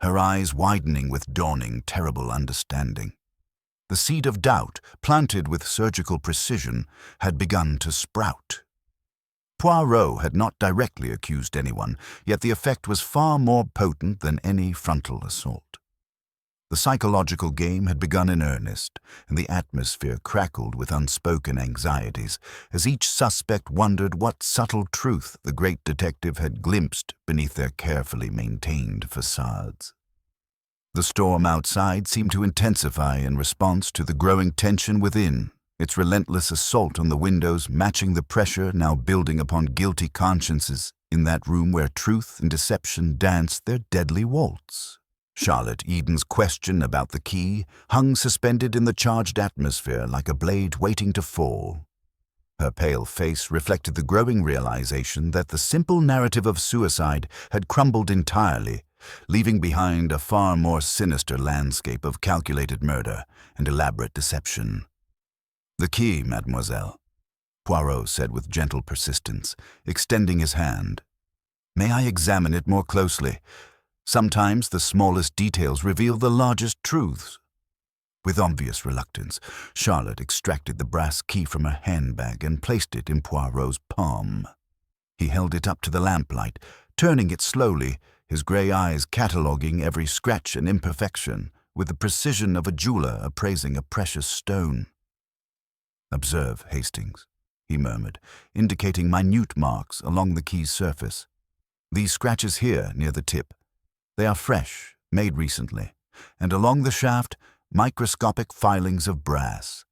her eyes widening with dawning terrible understanding. The seed of doubt, planted with surgical precision, had begun to sprout. Poirot had not directly accused anyone, yet the effect was far more potent than any frontal assault. The psychological game had begun in earnest, and the atmosphere crackled with unspoken anxieties as each suspect wondered what subtle truth the great detective had glimpsed beneath their carefully maintained facades. The storm outside seemed to intensify in response to the growing tension within, its relentless assault on the windows matching the pressure now building upon guilty consciences in that room where truth and deception danced their deadly waltz. Charlotte Eden's question about the key hung suspended in the charged atmosphere like a blade waiting to fall. Her pale face reflected the growing realization that the simple narrative of suicide had crumbled entirely, leaving behind a far more sinister landscape of calculated murder and elaborate deception. "The key, mademoiselle," Poirot said with gentle persistence, extending his hand. "May I examine it more closely? Sometimes the smallest details reveal the largest truths." With obvious reluctance, Charlotte extracted the brass key from her handbag and placed it in Poirot's palm. He held it up to the lamplight, turning it slowly, his grey eyes cataloguing every scratch and imperfection with the precision of a jeweler appraising a precious stone. "Observe, Hastings," he murmured, indicating minute marks along the key's surface. "These scratches here near the tip. They are fresh, made recently, and along the shaft, microscopic filings of brass.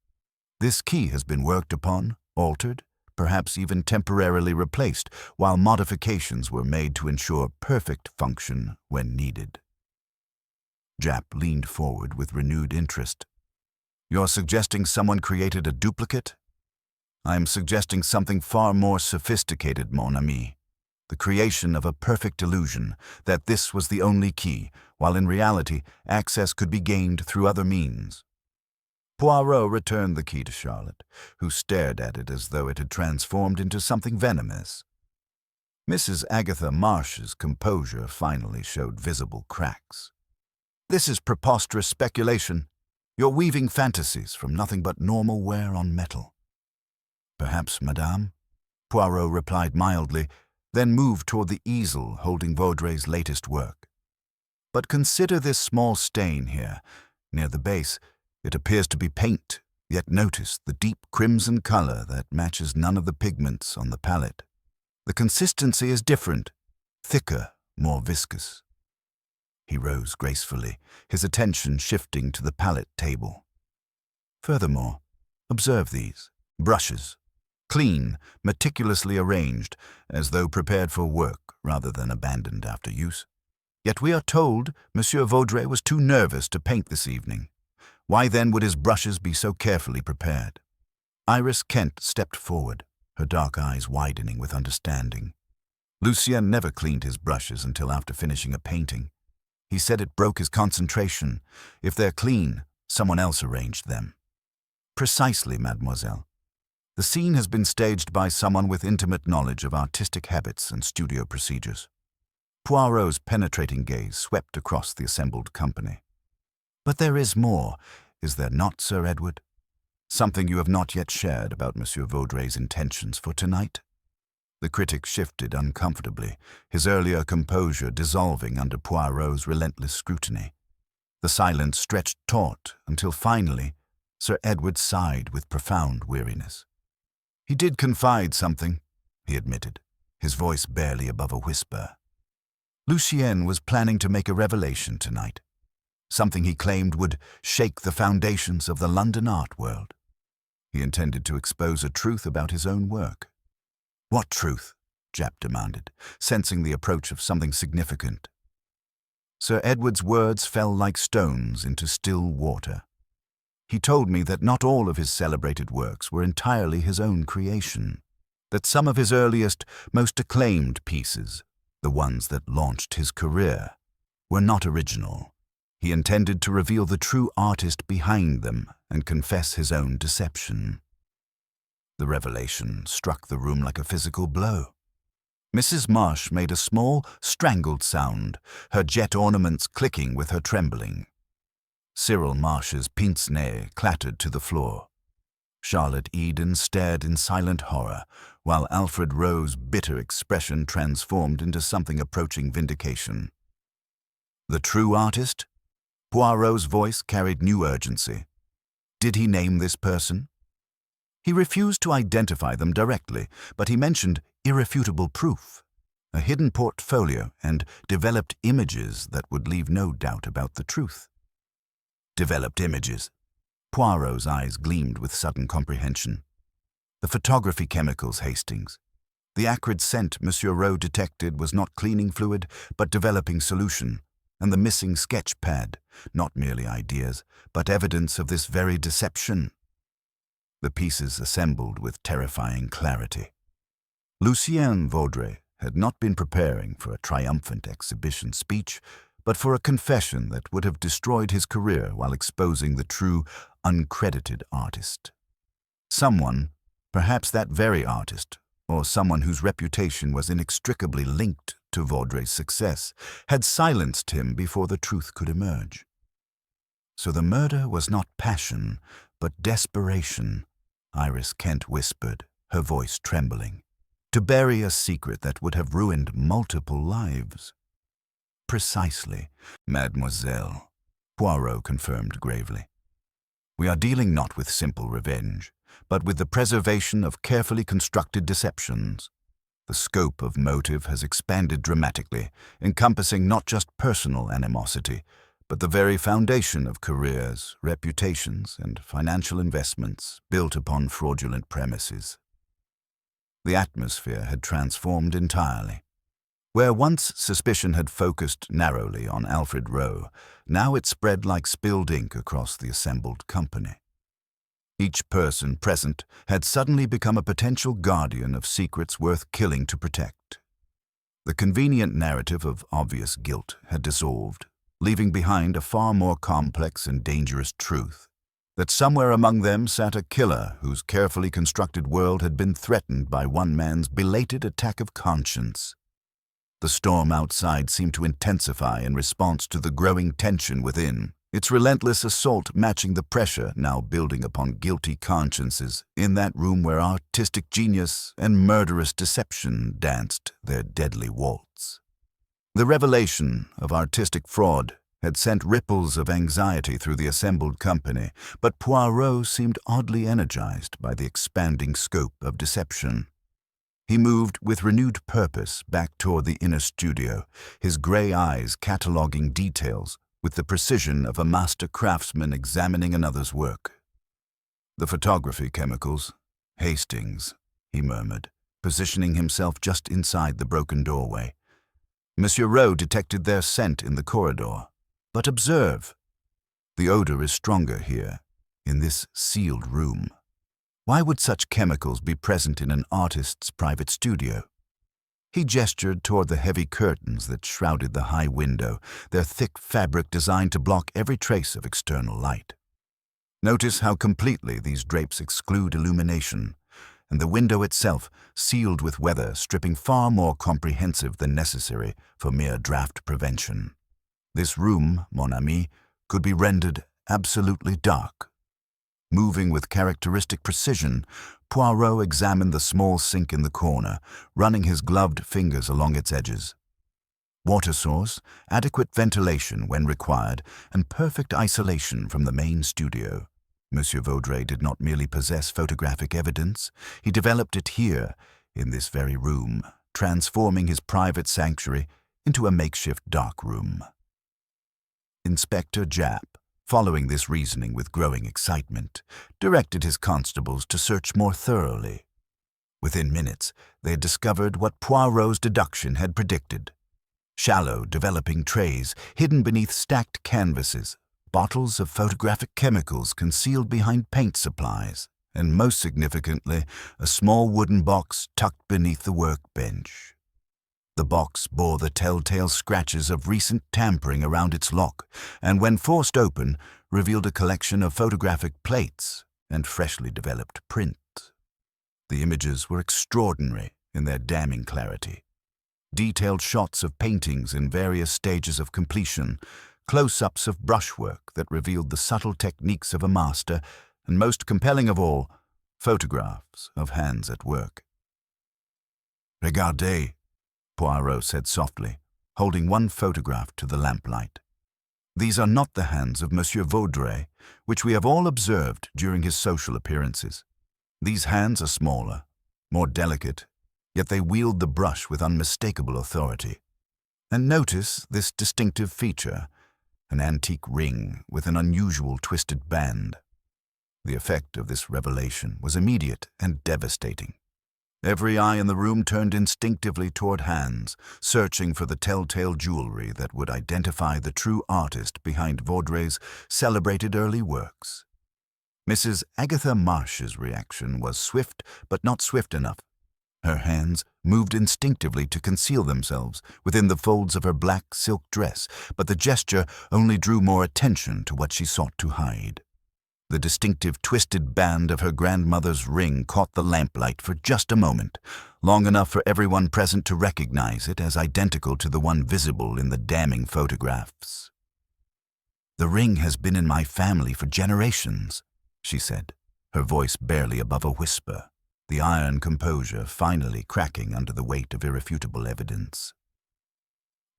This key has been worked upon, altered, perhaps even temporarily replaced, while modifications were made to ensure perfect function when needed." Japp leaned forward with renewed interest. You're suggesting someone created a duplicate? I am suggesting something far more sophisticated, mon ami. The creation of a perfect illusion that this was the only key, while in reality access could be gained through other means. Poirot returned the key to Charlotte, who stared at it as though it had transformed into something venomous. Mrs. Agatha Marsh's composure finally showed visible cracks. This is preposterous speculation. You're weaving fantasies from nothing but normal wear on metal. Perhaps, madame, Poirot replied mildly, then moved toward the easel holding Vaudray's latest work. But consider this small stain here. Near the base, it appears to be paint, yet notice the deep crimson color that matches none of the pigments on the palette. The consistency is different, thicker, more viscous. He rose gracefully, his attention shifting to the palette table. Furthermore, observe these brushes. Clean, meticulously arranged, as though prepared for work rather than abandoned after use. Yet we are told Monsieur Vaudray was too nervous to paint this evening. Why then would his brushes be so carefully prepared? Iris Kent stepped forward, her dark eyes widening with understanding. Lucien never cleaned his brushes until after finishing a painting. He said it broke his concentration. If they're clean, someone else arranged them. Precisely, mademoiselle. The scene has been staged by someone with intimate knowledge of artistic habits and studio procedures. Poirot's penetrating gaze swept across the assembled company. But there is more, is there not, Sir Edward? Something you have not yet shared about Monsieur Vaudray's intentions for tonight? The critic shifted uncomfortably, his earlier composure dissolving under Poirot's relentless scrutiny. The silence stretched taut until finally Sir Edward sighed with profound weariness. He did confide something, he admitted, his voice barely above a whisper. Lucien was planning to make a revelation tonight, something he claimed would shake the foundations of the London art world. He intended to expose a truth about his own work. What truth? Japp demanded, sensing the approach of something significant. Sir Edward's words fell like stones into still water. He told me that not all of his celebrated works were entirely his own creation, that some of his earliest, most acclaimed pieces, the ones that launched his career, were not original. He intended to reveal the true artist behind them and confess his own deception. The revelation struck the room like a physical blow. Mrs. Marsh made a small, strangled sound, her jet ornaments clicking with her trembling. Cyril Marsh's pince-nez clattered to the floor. Charlotte Eden stared in silent horror, while Alfred Roe's bitter expression transformed into something approaching vindication. The true artist? Poirot's voice carried new urgency. Did he name this person? He refused to identify them directly, but he mentioned irrefutable proof, a hidden portfolio, and developed images that would leave no doubt about the truth. Developed images. Poirot's eyes gleamed with sudden comprehension. The photography chemicals, Hastings. The acrid scent Monsieur Roe detected was not cleaning fluid, but developing solution, and the missing sketch pad, not merely ideas, but evidence of this very deception. The pieces assembled with terrifying clarity. Lucien Vaudray had not been preparing for a triumphant exhibition speech, but for a confession that would have destroyed his career while exposing the true, uncredited artist. Someone, perhaps that very artist, or someone whose reputation was inextricably linked to Vaudray's success, had silenced him before the truth could emerge. So the murder was not passion, but desperation, Iris Kent whispered, her voice trembling, to bury a secret that would have ruined multiple lives. Precisely, mademoiselle, Poirot confirmed gravely. We are dealing not with simple revenge, but with the preservation of carefully constructed deceptions. The scope of motive has expanded dramatically, encompassing not just personal animosity, but the very foundation of careers, reputations, and financial investments built upon fraudulent premises. The atmosphere had transformed entirely. Where once suspicion had focused narrowly on Alfred Roe, now it spread like spilled ink across the assembled company. Each person present had suddenly become a potential guardian of secrets worth killing to protect. The convenient narrative of obvious guilt had dissolved, leaving behind a far more complex and dangerous truth, that somewhere among them sat a killer whose carefully constructed world had been threatened by one man's belated attack of conscience. The storm outside seemed to intensify in response to the growing tension within, its relentless assault matching the pressure now building upon guilty consciences in that room where artistic genius and murderous deception danced their deadly waltz. The revelation of artistic fraud had sent ripples of anxiety through the assembled company, but Poirot seemed oddly energized by the expanding scope of deception. He moved with renewed purpose back toward the inner studio, his gray eyes cataloging details with the precision of a master craftsman examining another's work. "The photography chemicals, Hastings," he murmured, positioning himself just inside the broken doorway. "Monsieur Rowe detected their scent in the corridor. But observe, the odor is stronger here, in this sealed room. Why would such chemicals be present in an artist's private studio?" He gestured toward the heavy curtains that shrouded the high window, their thick fabric designed to block every trace of external light. "Notice how completely these drapes exclude illumination, and the window itself sealed with weather stripping far more comprehensive than necessary for mere draft prevention. This room, mon ami, could be rendered absolutely dark." Moving with characteristic precision, Poirot examined the small sink in the corner, running his gloved fingers along its edges. Water source, adequate ventilation when required, and perfect isolation from the main studio. Monsieur Vaudray did not merely possess photographic evidence, he developed it here, in this very room, transforming his private sanctuary into a makeshift darkroom. Inspector Japp, following this reasoning with growing excitement, directed his constables to search more thoroughly. Within minutes, they had discovered what Poirot's deduction had predicted. Shallow, developing trays hidden beneath stacked canvases, bottles of photographic chemicals concealed behind paint supplies, and most significantly, a small wooden box tucked beneath the workbench. The box bore the telltale scratches of recent tampering around its lock, and when forced open, revealed a collection of photographic plates and freshly developed print. The images were extraordinary in their damning clarity. Detailed shots of paintings in various stages of completion, close-ups of brushwork that revealed the subtle techniques of a master, and most compelling of all, photographs of hands at work. "Regardez," Poirot said softly, holding one photograph to the lamplight. "These are not the hands of Monsieur Vaudray, which we have all observed during his social appearances. These hands are smaller, more delicate, yet they wield the brush with unmistakable authority. And notice this distinctive feature, an antique ring with an unusual twisted band." The effect of this revelation was immediate and devastating. Every eye in the room turned instinctively toward hands, searching for the telltale jewelry that would identify the true artist behind Vaudray's celebrated early works. Mrs. Agatha Marsh's reaction was swift, but not swift enough. Her hands moved instinctively to conceal themselves within the folds of her black silk dress, but the gesture only drew more attention to what she sought to hide. The distinctive twisted band of her grandmother's ring caught the lamplight for just a moment, long enough for everyone present to recognize it as identical to the one visible in the damning photographs. "The ring has been in my family for generations," she said, her voice barely above a whisper, the iron composure finally cracking under the weight of irrefutable evidence.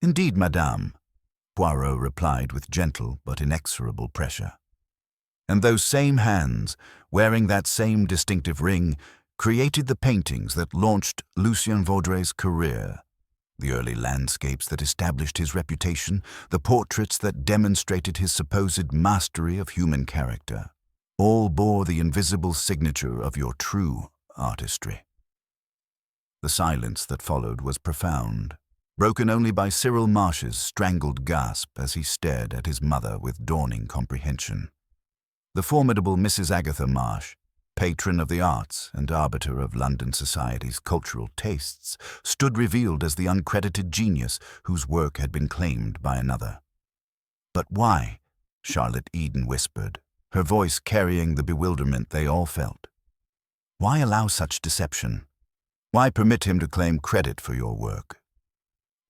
"Indeed, madame," Poirot replied with gentle but inexorable pressure. "And those same hands, wearing that same distinctive ring, created the paintings that launched Lucien Vaudray's career, the early landscapes that established his reputation, the portraits that demonstrated his supposed mastery of human character. All bore the invisible signature of your true artistry." The silence that followed was profound, broken only by Cyril Marsh's strangled gasp as he stared at his mother with dawning comprehension. The formidable Mrs. Agatha Marsh, patron of the arts and arbiter of London society's cultural tastes, stood revealed as the uncredited genius whose work had been claimed by another. "But why?" Charlotte Eden whispered, her voice carrying the bewilderment they all felt. "Why allow such deception? Why permit him to claim credit for your work?"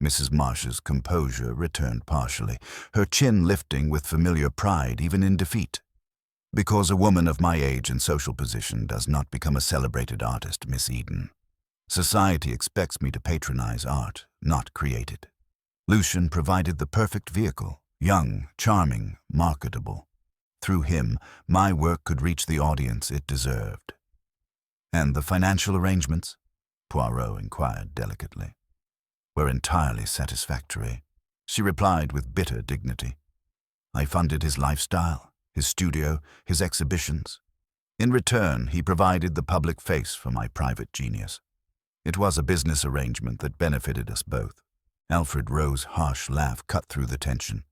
Mrs. Marsh's composure returned partially, her chin lifting with familiar pride even in defeat. "Because a woman of my age and social position does not become a celebrated artist, Miss Eden. Society expects me to patronize art, not create it. Lucien provided the perfect vehicle, young, charming, marketable. Through him, my work could reach the audience it deserved." "And the financial arrangements?" Poirot inquired delicately. "Were entirely satisfactory," she replied with bitter dignity. "I funded his lifestyle, his studio, his exhibitions. In return, he provided the public face for my private genius. It was a business arrangement that benefited us both." Alfred Roe's harsh laugh cut through the tension.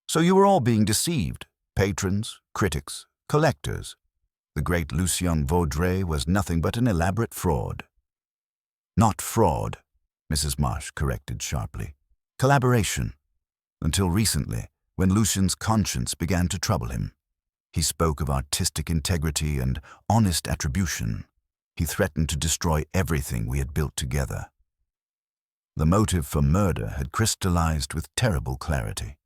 "So you were all being deceived, patrons, critics, collectors. The great Lucien Vaudray was nothing but an elaborate fraud." "Not fraud," Mrs. Marsh corrected sharply. "Collaboration. Until recently, when Lucien's conscience began to trouble him. He spoke of artistic integrity and honest attribution. He threatened to destroy everything we had built together." The motive for murder had crystallized with terrible clarity.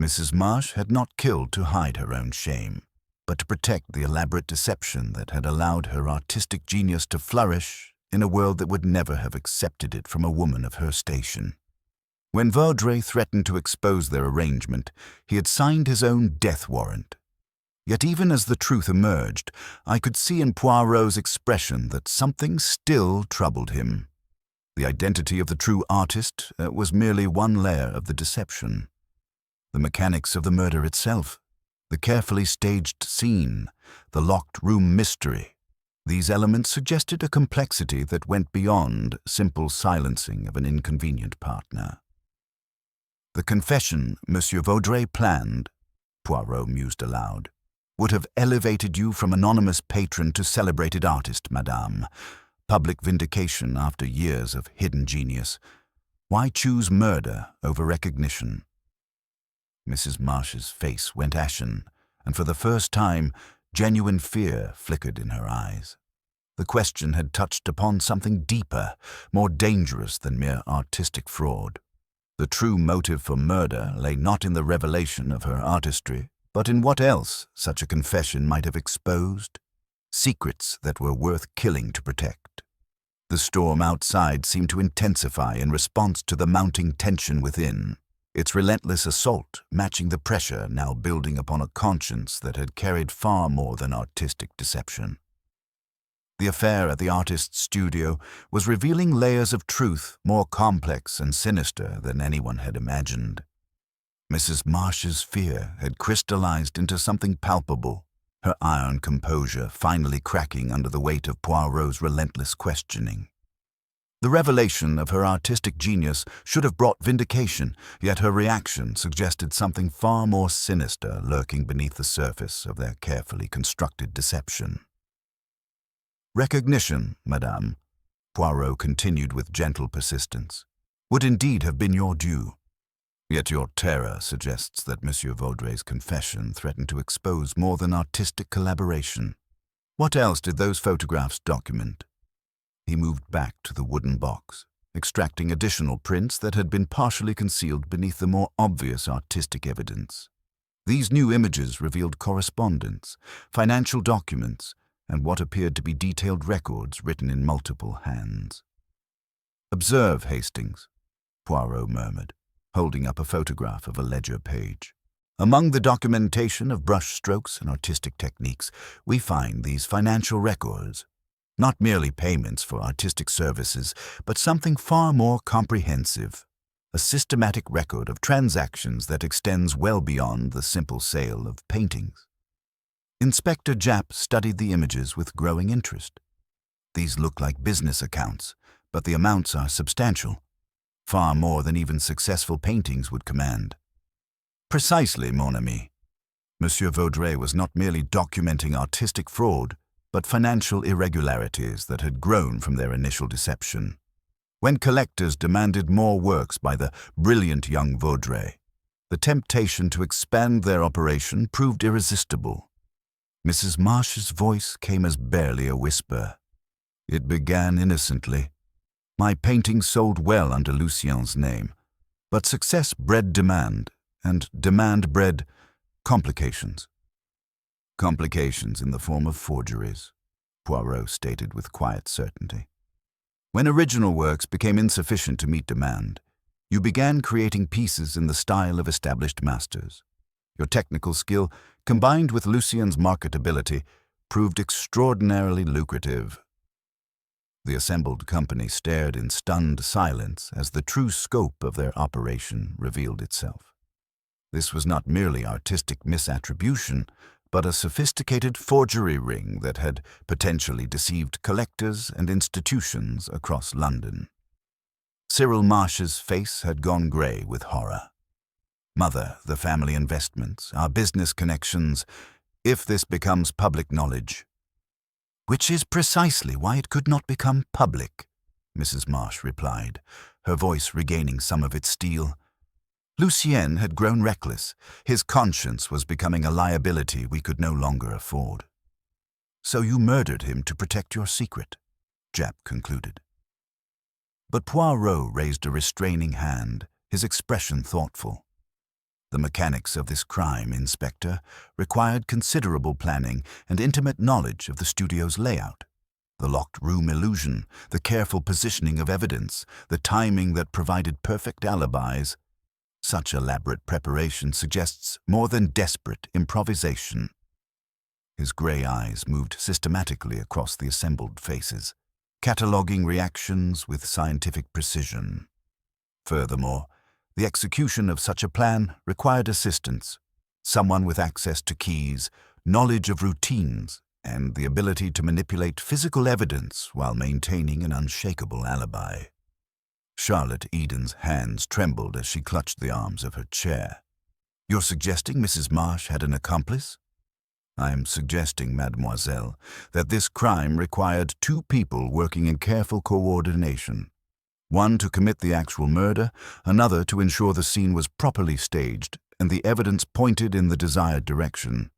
Mrs. Marsh had not killed to hide her own shame, but to protect the elaborate deception that had allowed her artistic genius to flourish in a world that would never have accepted it from a woman of her station. When Vaudray threatened to expose their arrangement, he had signed his own death warrant. Yet even as the truth emerged, I could see in Poirot's expression that something still troubled him. The identity of the true artist was merely one layer of the deception. The mechanics of the murder itself, the carefully staged scene, the locked room mystery, these elements suggested a complexity that went beyond simple silencing of an inconvenient partner. "The confession Monsieur Vaudray planned," Poirot mused aloud, "would have elevated you from anonymous patron to celebrated artist, madame. Public vindication after years of hidden genius. Why choose murder over recognition?" Mrs. Marsh's face went ashen, and for the first time, genuine fear flickered in her eyes. The question had touched upon something deeper, more dangerous than mere artistic fraud. The true motive for murder lay not in the revelation of her artistry, but in what else such a confession might have exposed. Secrets that were worth killing to protect. The storm outside seemed to intensify in response to the mounting tension within, its relentless assault matching the pressure now building upon a conscience that had carried far more than artistic deception. The affair at the artist's studio was revealing layers of truth more complex and sinister than anyone had imagined. Mrs. Marsh's fear had crystallized into something palpable, her iron composure finally cracking under the weight of Poirot's relentless questioning. The revelation of her artistic genius should have brought vindication, yet her reaction suggested something far more sinister lurking beneath the surface of their carefully constructed deception. "Recognition, madame," Poirot continued with gentle persistence, "would indeed have been your due. Yet your terror suggests that Monsieur Vaudray's confession threatened to expose more than artistic collaboration. What else did those photographs document?" He moved back to the wooden box, extracting additional prints that had been partially concealed beneath the more obvious artistic evidence. These new images revealed correspondence, financial documents, and what appeared to be detailed records written in multiple hands. "Observe, Hastings," Poirot murmured, holding up a photograph of a ledger page. "Among the documentation of brush strokes and artistic techniques, we find these financial records. Not merely payments for artistic services, but something far more comprehensive, a systematic record of transactions that extends well beyond the simple sale of paintings." Inspector Japp studied the images with growing interest. "These look like business accounts, but the amounts are substantial, far more than even successful paintings would command." "Precisely, mon ami. Monsieur Vaudray was not merely documenting artistic fraud, but financial irregularities that had grown from their initial deception. When collectors demanded more works by the brilliant young Vaudray, the temptation to expand their operation proved irresistible. Mrs. Marsh's voice came as barely a whisper. It began innocently. My paintings sold well under Lucien's name, but success bred demand, and demand bred complications. Complications in the form of forgeries, Poirot stated with quiet certainty. When original works became insufficient to meet demand, you began creating pieces in the style of established masters. Your technical skill, combined with Lucien's marketability, proved extraordinarily lucrative. The assembled company stared in stunned silence as the true scope of their operation revealed itself. This was not merely artistic misattribution, but a sophisticated forgery ring that had potentially deceived collectors and institutions across London. Cyril Marsh's face had gone grey with horror. Mother, the family investments, our business connections, if this becomes public knowledge. Which is precisely why it could not become public, Mrs. Marsh replied, her voice regaining some of its steel. Lucien had grown reckless. His conscience was becoming a liability we could no longer afford. So you murdered him to protect your secret, Japp concluded. But Poirot raised a restraining hand, his expression thoughtful. The mechanics of this crime, Inspector, required considerable planning and intimate knowledge of the studio's layout. The locked room illusion, the careful positioning of evidence, the timing that provided perfect alibis. Such elaborate preparation suggests more than desperate improvisation. His grey eyes moved systematically across the assembled faces, cataloguing reactions with scientific precision. Furthermore, the execution of such a plan required assistance, someone with access to keys, knowledge of routines, and the ability to manipulate physical evidence while maintaining an unshakable alibi. Charlotte Eden's hands trembled as she clutched the arms of her chair. You're suggesting Mrs. Marsh had an accomplice? I am suggesting, mademoiselle, that this crime required two people working in careful coordination. One to commit the actual murder, another to ensure the scene was properly staged and the evidence pointed in the desired direction.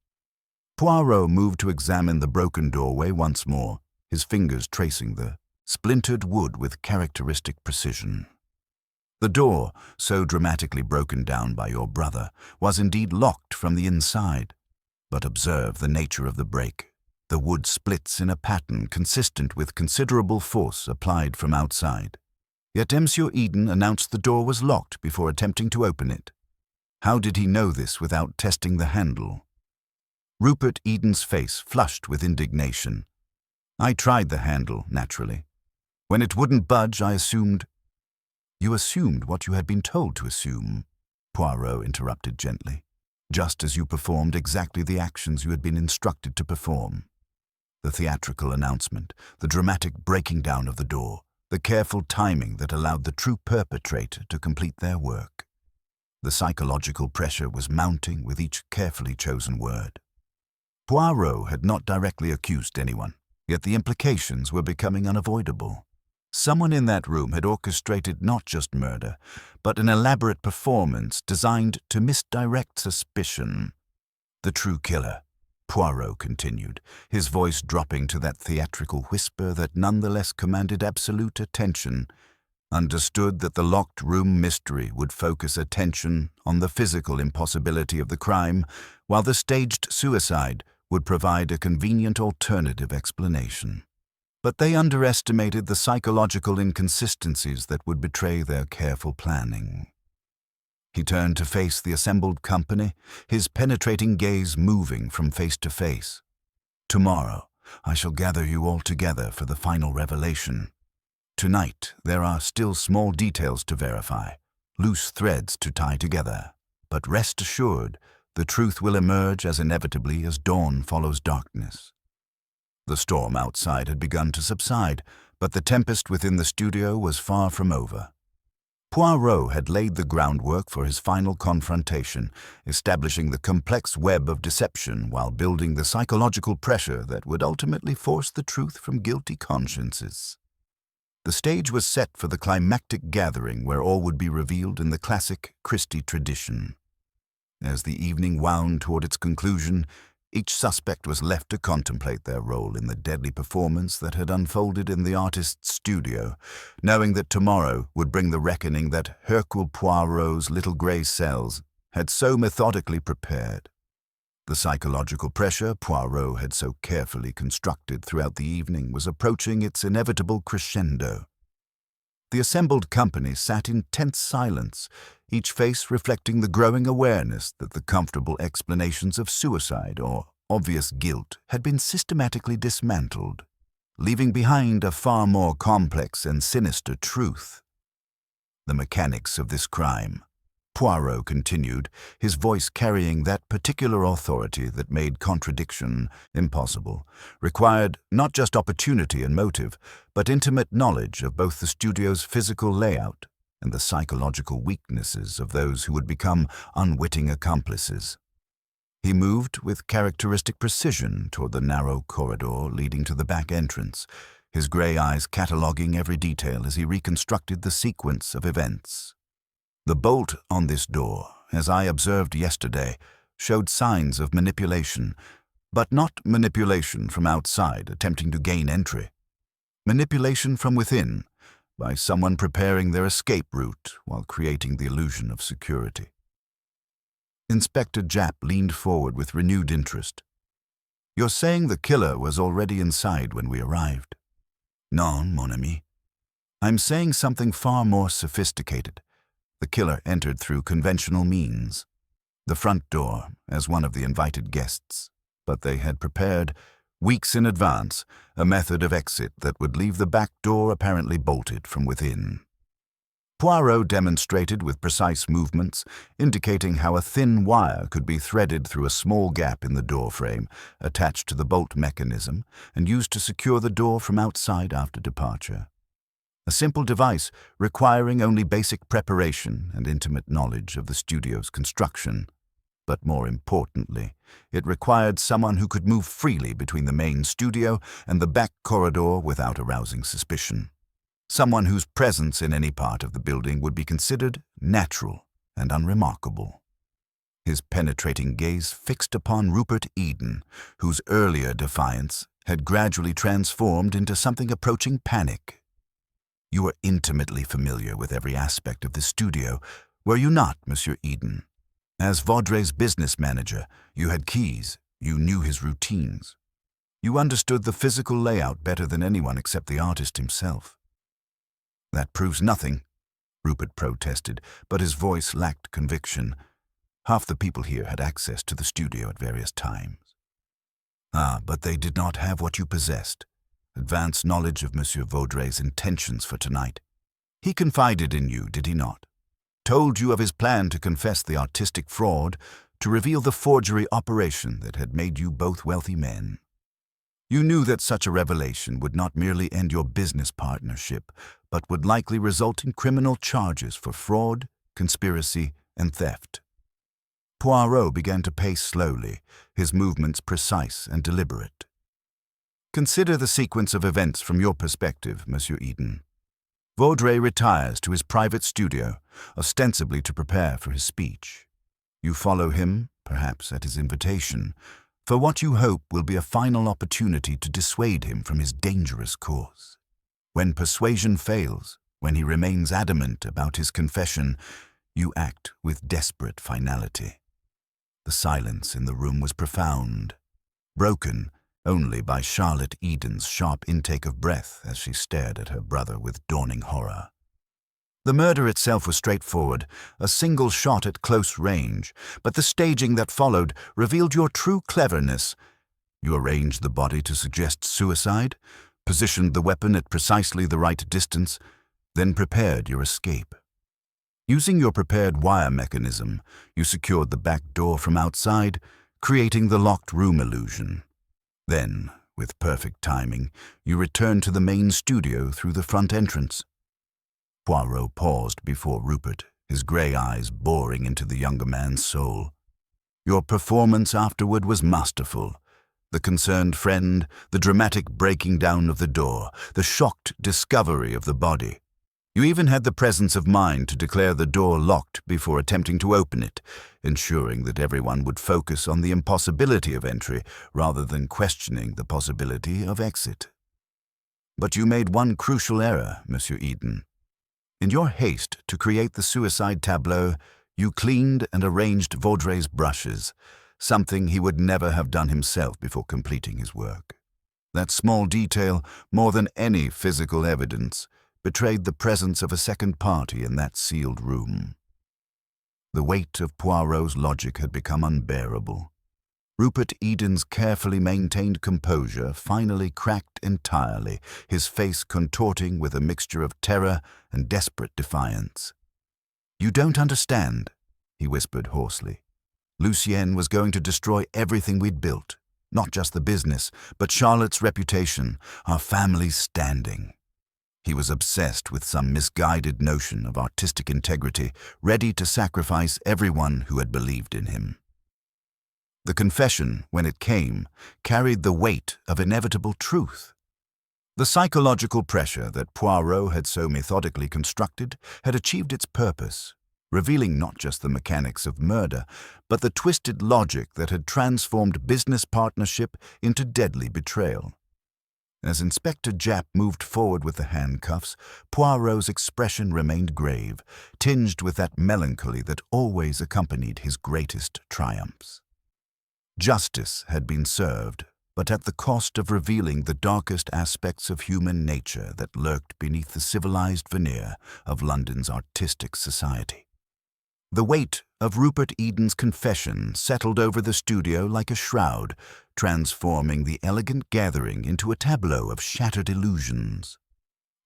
Poirot moved to examine the broken doorway once more, his fingers tracing the splintered wood with characteristic precision. The door, so dramatically broken down by your brother, was indeed locked from the inside. But observe the nature of the break. The wood splits in a pattern consistent with considerable force applied from outside. Yet Monsieur Eden announced the door was locked before attempting to open it. How did he know this without testing the handle? Rupert Eden's face flushed with indignation. I tried the handle, naturally. When it wouldn't budge, I assumed— You assumed what you had been told to assume, Poirot interrupted gently, just as you performed exactly the actions you had been instructed to perform. The theatrical announcement, the dramatic breaking down of the door, the careful timing that allowed the true perpetrator to complete their work. The psychological pressure was mounting with each carefully chosen word. Poirot had not directly accused anyone, yet the implications were becoming unavoidable. Someone in that room had orchestrated not just murder, but an elaborate performance designed to misdirect suspicion. The true killer, Poirot continued, his voice dropping to that theatrical whisper that nonetheless commanded absolute attention, understood that the locked room mystery would focus attention on the physical impossibility of the crime, while the staged suicide would provide a convenient alternative explanation. But they underestimated the psychological inconsistencies that would betray their careful planning. He turned to face the assembled company, his penetrating gaze moving from face to face. Tomorrow, I shall gather you all together for the final revelation. Tonight, there are still small details to verify, loose threads to tie together. But rest assured, the truth will emerge as inevitably as dawn follows darkness. The storm outside had begun to subside, but the tempest within the studio was far from over. Poirot had laid the groundwork for his final confrontation, establishing the complex web of deception while building the psychological pressure that would ultimately force the truth from guilty consciences. The stage was set for the climactic gathering where all would be revealed in the classic Christie tradition. As the evening wound toward its conclusion, each suspect was left to contemplate their role in the deadly performance that had unfolded in the artist's studio, knowing that tomorrow would bring the reckoning that Hercule Poirot's little grey cells had so methodically prepared. The psychological pressure Poirot had so carefully constructed throughout the evening was approaching its inevitable crescendo. The assembled company sat in tense silence, each face reflecting the growing awareness that the comfortable explanations of suicide or obvious guilt had been systematically dismantled, leaving behind a far more complex and sinister truth. The mechanics of this crime, Poirot continued, his voice carrying that particular authority that made contradiction impossible, required not just opportunity and motive, but intimate knowledge of both the studio's physical layout and the psychological weaknesses of those who would become unwitting accomplices. He moved with characteristic precision toward the narrow corridor leading to the back entrance, his grey eyes cataloguing every detail as he reconstructed the sequence of events. The bolt on this door, as I observed yesterday, showed signs of manipulation, but not manipulation from outside attempting to gain entry. Manipulation from within, by someone preparing their escape route while creating the illusion of security. Inspector Japp leaned forward with renewed interest. "You're saying the killer was already inside when we arrived?" "Non, mon ami. I'm saying something far more sophisticated. The killer entered through conventional means. The front door, as one of the invited guests, but they had prepared, weeks in advance, a method of exit that would leave the back door apparently bolted from within." Poirot demonstrated with precise movements, indicating how a thin wire could be threaded through a small gap in the door frame, attached to the bolt mechanism, and used to secure the door from outside after departure. A simple device requiring only basic preparation and intimate knowledge of the studio's construction. But more importantly, it required someone who could move freely between the main studio and the back corridor without arousing suspicion. Someone whose presence in any part of the building would be considered natural and unremarkable. His penetrating gaze fixed upon Rupert Eden, whose earlier defiance had gradually transformed into something approaching panic. "You were intimately familiar with every aspect of the studio, were you not, Monsieur Eden? As Vaudray's business manager, you had keys, you knew his routines. You understood the physical layout better than anyone except the artist himself." "That proves nothing," Rupert protested, but his voice lacked conviction. Half the people here had access to the studio at various times. "Ah, but they did not have what you possessed. Advanced knowledge of Monsieur Vaudray's intentions for tonight. He confided in you, did he not? Told you of his plan to confess the artistic fraud, to reveal the forgery operation that had made you both wealthy men. You knew that such a revelation would not merely end your business partnership, but would likely result in criminal charges for fraud, conspiracy, and theft." Poirot began to pace slowly, his movements precise and deliberate. "Consider the sequence of events from your perspective, Monsieur Eden. Vaudray retires to his private studio, ostensibly to prepare for his speech. You follow him, perhaps at his invitation, for what you hope will be a final opportunity to dissuade him from his dangerous course. When persuasion fails, when he remains adamant about his confession, you act with desperate finality." The silence in the room was profound, broken only by Charlotte Eden's sharp intake of breath as she stared at her brother with dawning horror. The murder itself was straightforward, a single shot at close range, but the staging that followed revealed your true cleverness. You arranged the body to suggest suicide, positioned the weapon at precisely the right distance, then prepared your escape. Using your prepared wire mechanism, you secured the back door from outside, creating the locked room illusion. Then, with perfect timing, you returned to the main studio through the front entrance. Poirot paused before Rupert, his grey eyes boring into the younger man's soul. "Your performance afterward was masterful. The concerned friend, the dramatic breaking down of the door, the shocked discovery of the body. You even had the presence of mind to declare the door locked before attempting to open it, ensuring that everyone would focus on the impossibility of entry rather than questioning the possibility of exit. But you made one crucial error, Monsieur Eden. In your haste to create the suicide tableau, you cleaned and arranged Vaudray's brushes, something he would never have done himself before completing his work. That small detail, more than any physical evidence, betrayed the presence of a second party in that sealed room." The weight of Poirot's logic had become unbearable. Rupert Eden's carefully maintained composure finally cracked entirely, his face contorting with a mixture of terror and desperate defiance. "You don't understand," he whispered hoarsely. "Lucien was going to destroy everything we'd built, not just the business, but Charlotte's reputation, our family's standing. He was obsessed with some misguided notion of artistic integrity, ready to sacrifice everyone who had believed in him." The confession, when it came, carried the weight of inevitable truth. The psychological pressure that Poirot had so methodically constructed had achieved its purpose, revealing not just the mechanics of murder, but the twisted logic that had transformed business partnership into deadly betrayal. As Inspector Japp moved forward with the handcuffs, Poirot's expression remained grave, tinged with that melancholy that always accompanied his greatest triumphs. Justice had been served, but at the cost of revealing the darkest aspects of human nature that lurked beneath the civilized veneer of London's artistic society. The weight of Rupert Eden's confession settled over the studio like a shroud, transforming the elegant gathering into a tableau of shattered illusions.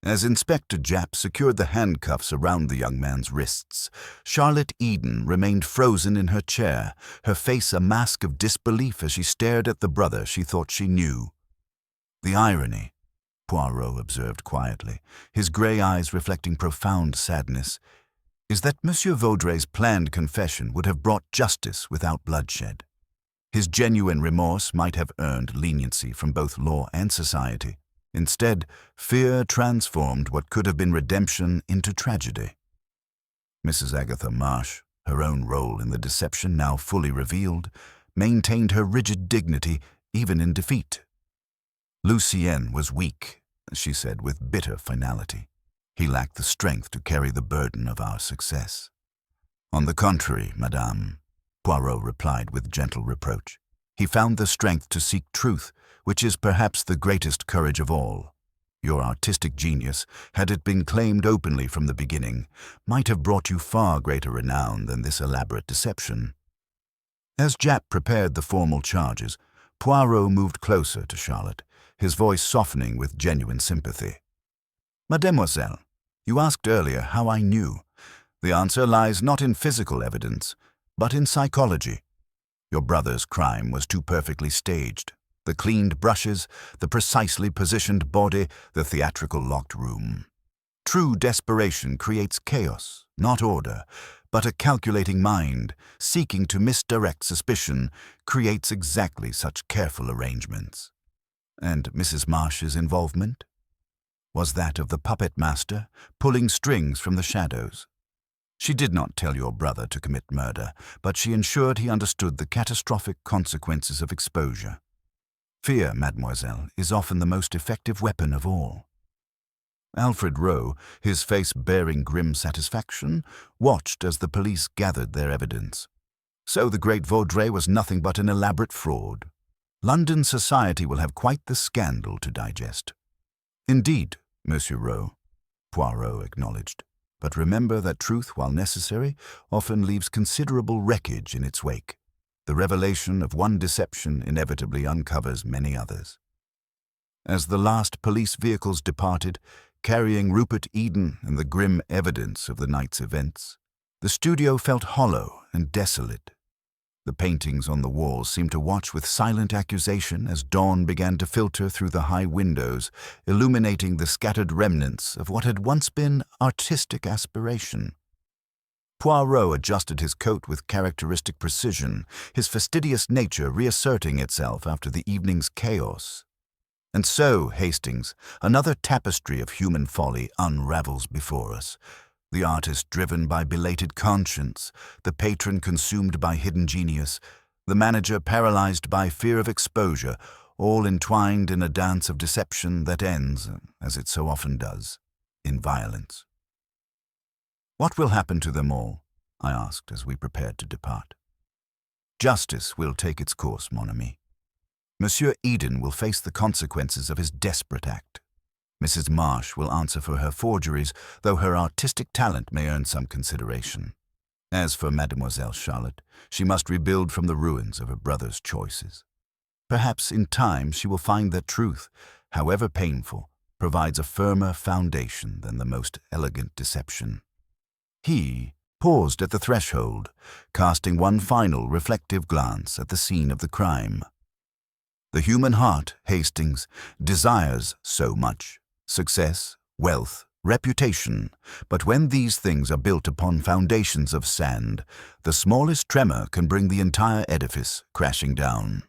As Inspector Japp secured the handcuffs around the young man's wrists, Charlotte Eden remained frozen in her chair, her face a mask of disbelief as she stared at the brother she thought she knew. "The irony," Poirot observed quietly, his grey eyes reflecting profound sadness, "is that Monsieur Vaudray's planned confession would have brought justice without bloodshed. His genuine remorse might have earned leniency from both law and society. Instead, fear transformed what could have been redemption into tragedy." Mrs. Agatha Marsh, her own role in the deception now fully revealed, maintained her rigid dignity even in defeat. "Lucien was weak," she said with bitter finality. "He lacked the strength to carry the burden of our success." "On the contrary, madame," Poirot replied with gentle reproach. "He found the strength to seek truth, which is perhaps the greatest courage of all. Your artistic genius, had it been claimed openly from the beginning, might have brought you far greater renown than this elaborate deception." As Japp prepared the formal charges, Poirot moved closer to Charlotte, his voice softening with genuine sympathy. "Mademoiselle, you asked earlier how I knew. The answer lies not in physical evidence, but in psychology. Your brother's crime was too perfectly staged. The cleaned brushes, the precisely positioned body, the theatrical locked room. True desperation creates chaos, not order, but a calculating mind, seeking to misdirect suspicion, creates exactly such careful arrangements." "And Mrs. Marsh's involvement?" "Was that of the puppet master, pulling strings from the shadows. She did not tell your brother to commit murder, but she ensured he understood the catastrophic consequences of exposure. Fear, mademoiselle, is often the most effective weapon of all." Alfred Roe, his face bearing grim satisfaction, watched as the police gathered their evidence. So the great Vaudray was nothing but an elaborate fraud. London society will have quite the scandal to digest. "Indeed, Monsieur Roe," Poirot acknowledged. "But remember that truth, while necessary, often leaves considerable wreckage in its wake. The revelation of one deception inevitably uncovers many others." As the last police vehicles departed, carrying Rupert Eden and the grim evidence of the night's events, the studio felt hollow and desolate. The paintings on the walls seemed to watch with silent accusation as dawn began to filter through the high windows, illuminating the scattered remnants of what had once been artistic aspiration. Poirot adjusted his coat with characteristic precision, his fastidious nature reasserting itself after the evening's chaos. And so, Hastings, another tapestry of human folly unravels before us. The artist driven by belated conscience, the patron consumed by hidden genius, the manager paralyzed by fear of exposure, all entwined in a dance of deception that ends, as it so often does, in violence. "What will happen to them all?" I asked as we prepared to depart. "Justice will take its course, mon ami. Monsieur Eden will face the consequences of his desperate act. Mrs. Marsh will answer for her forgeries, though her artistic talent may earn some consideration. As for Mademoiselle Charlotte, she must rebuild from the ruins of her brother's choices. Perhaps in time she will find that truth, however painful, provides a firmer foundation than the most elegant deception." He paused at the threshold, casting one final reflective glance at the scene of the crime. "The human heart, Hastings, desires so much. Success, wealth, reputation, but when these things are built upon foundations of sand, the smallest tremor can bring the entire edifice crashing down.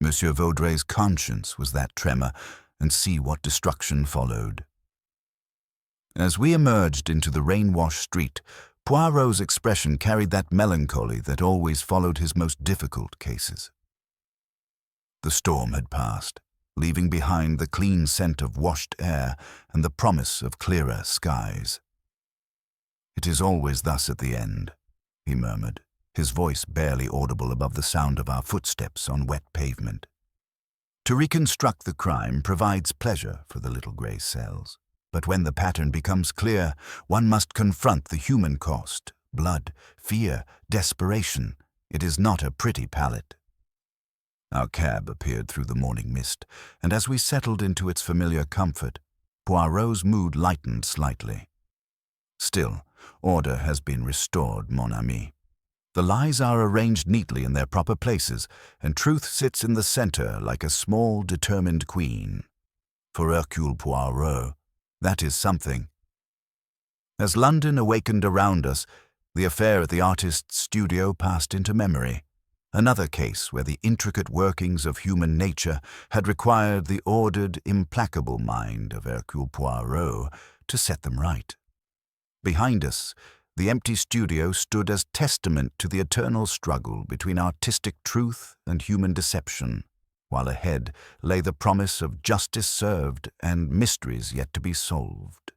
Monsieur Vaudray's conscience was that tremor, and see what destruction followed." As we emerged into the rain-washed street, Poirot's expression carried that melancholy that always followed his most difficult cases. The storm had passed, leaving behind the clean scent of washed air and the promise of clearer skies. "It is always thus at the end," he murmured, his voice barely audible above the sound of our footsteps on wet pavement. "To reconstruct the crime provides pleasure for the little grey cells, but when the pattern becomes clear, one must confront the human cost, blood, fear, desperation. It is not a pretty palette." Our cab appeared through the morning mist, and as we settled into its familiar comfort, Poirot's mood lightened slightly. "Still, order has been restored, mon ami. The lies are arranged neatly in their proper places, and truth sits in the center like a small, determined queen. For Hercule Poirot, that is something." As London awakened around us, the affair at the artist's studio passed into memory. Another case where the intricate workings of human nature had required the ordered, implacable mind of Hercule Poirot to set them right. Behind us, the empty studio stood as testament to the eternal struggle between artistic truth and human deception, while ahead lay the promise of justice served and mysteries yet to be solved.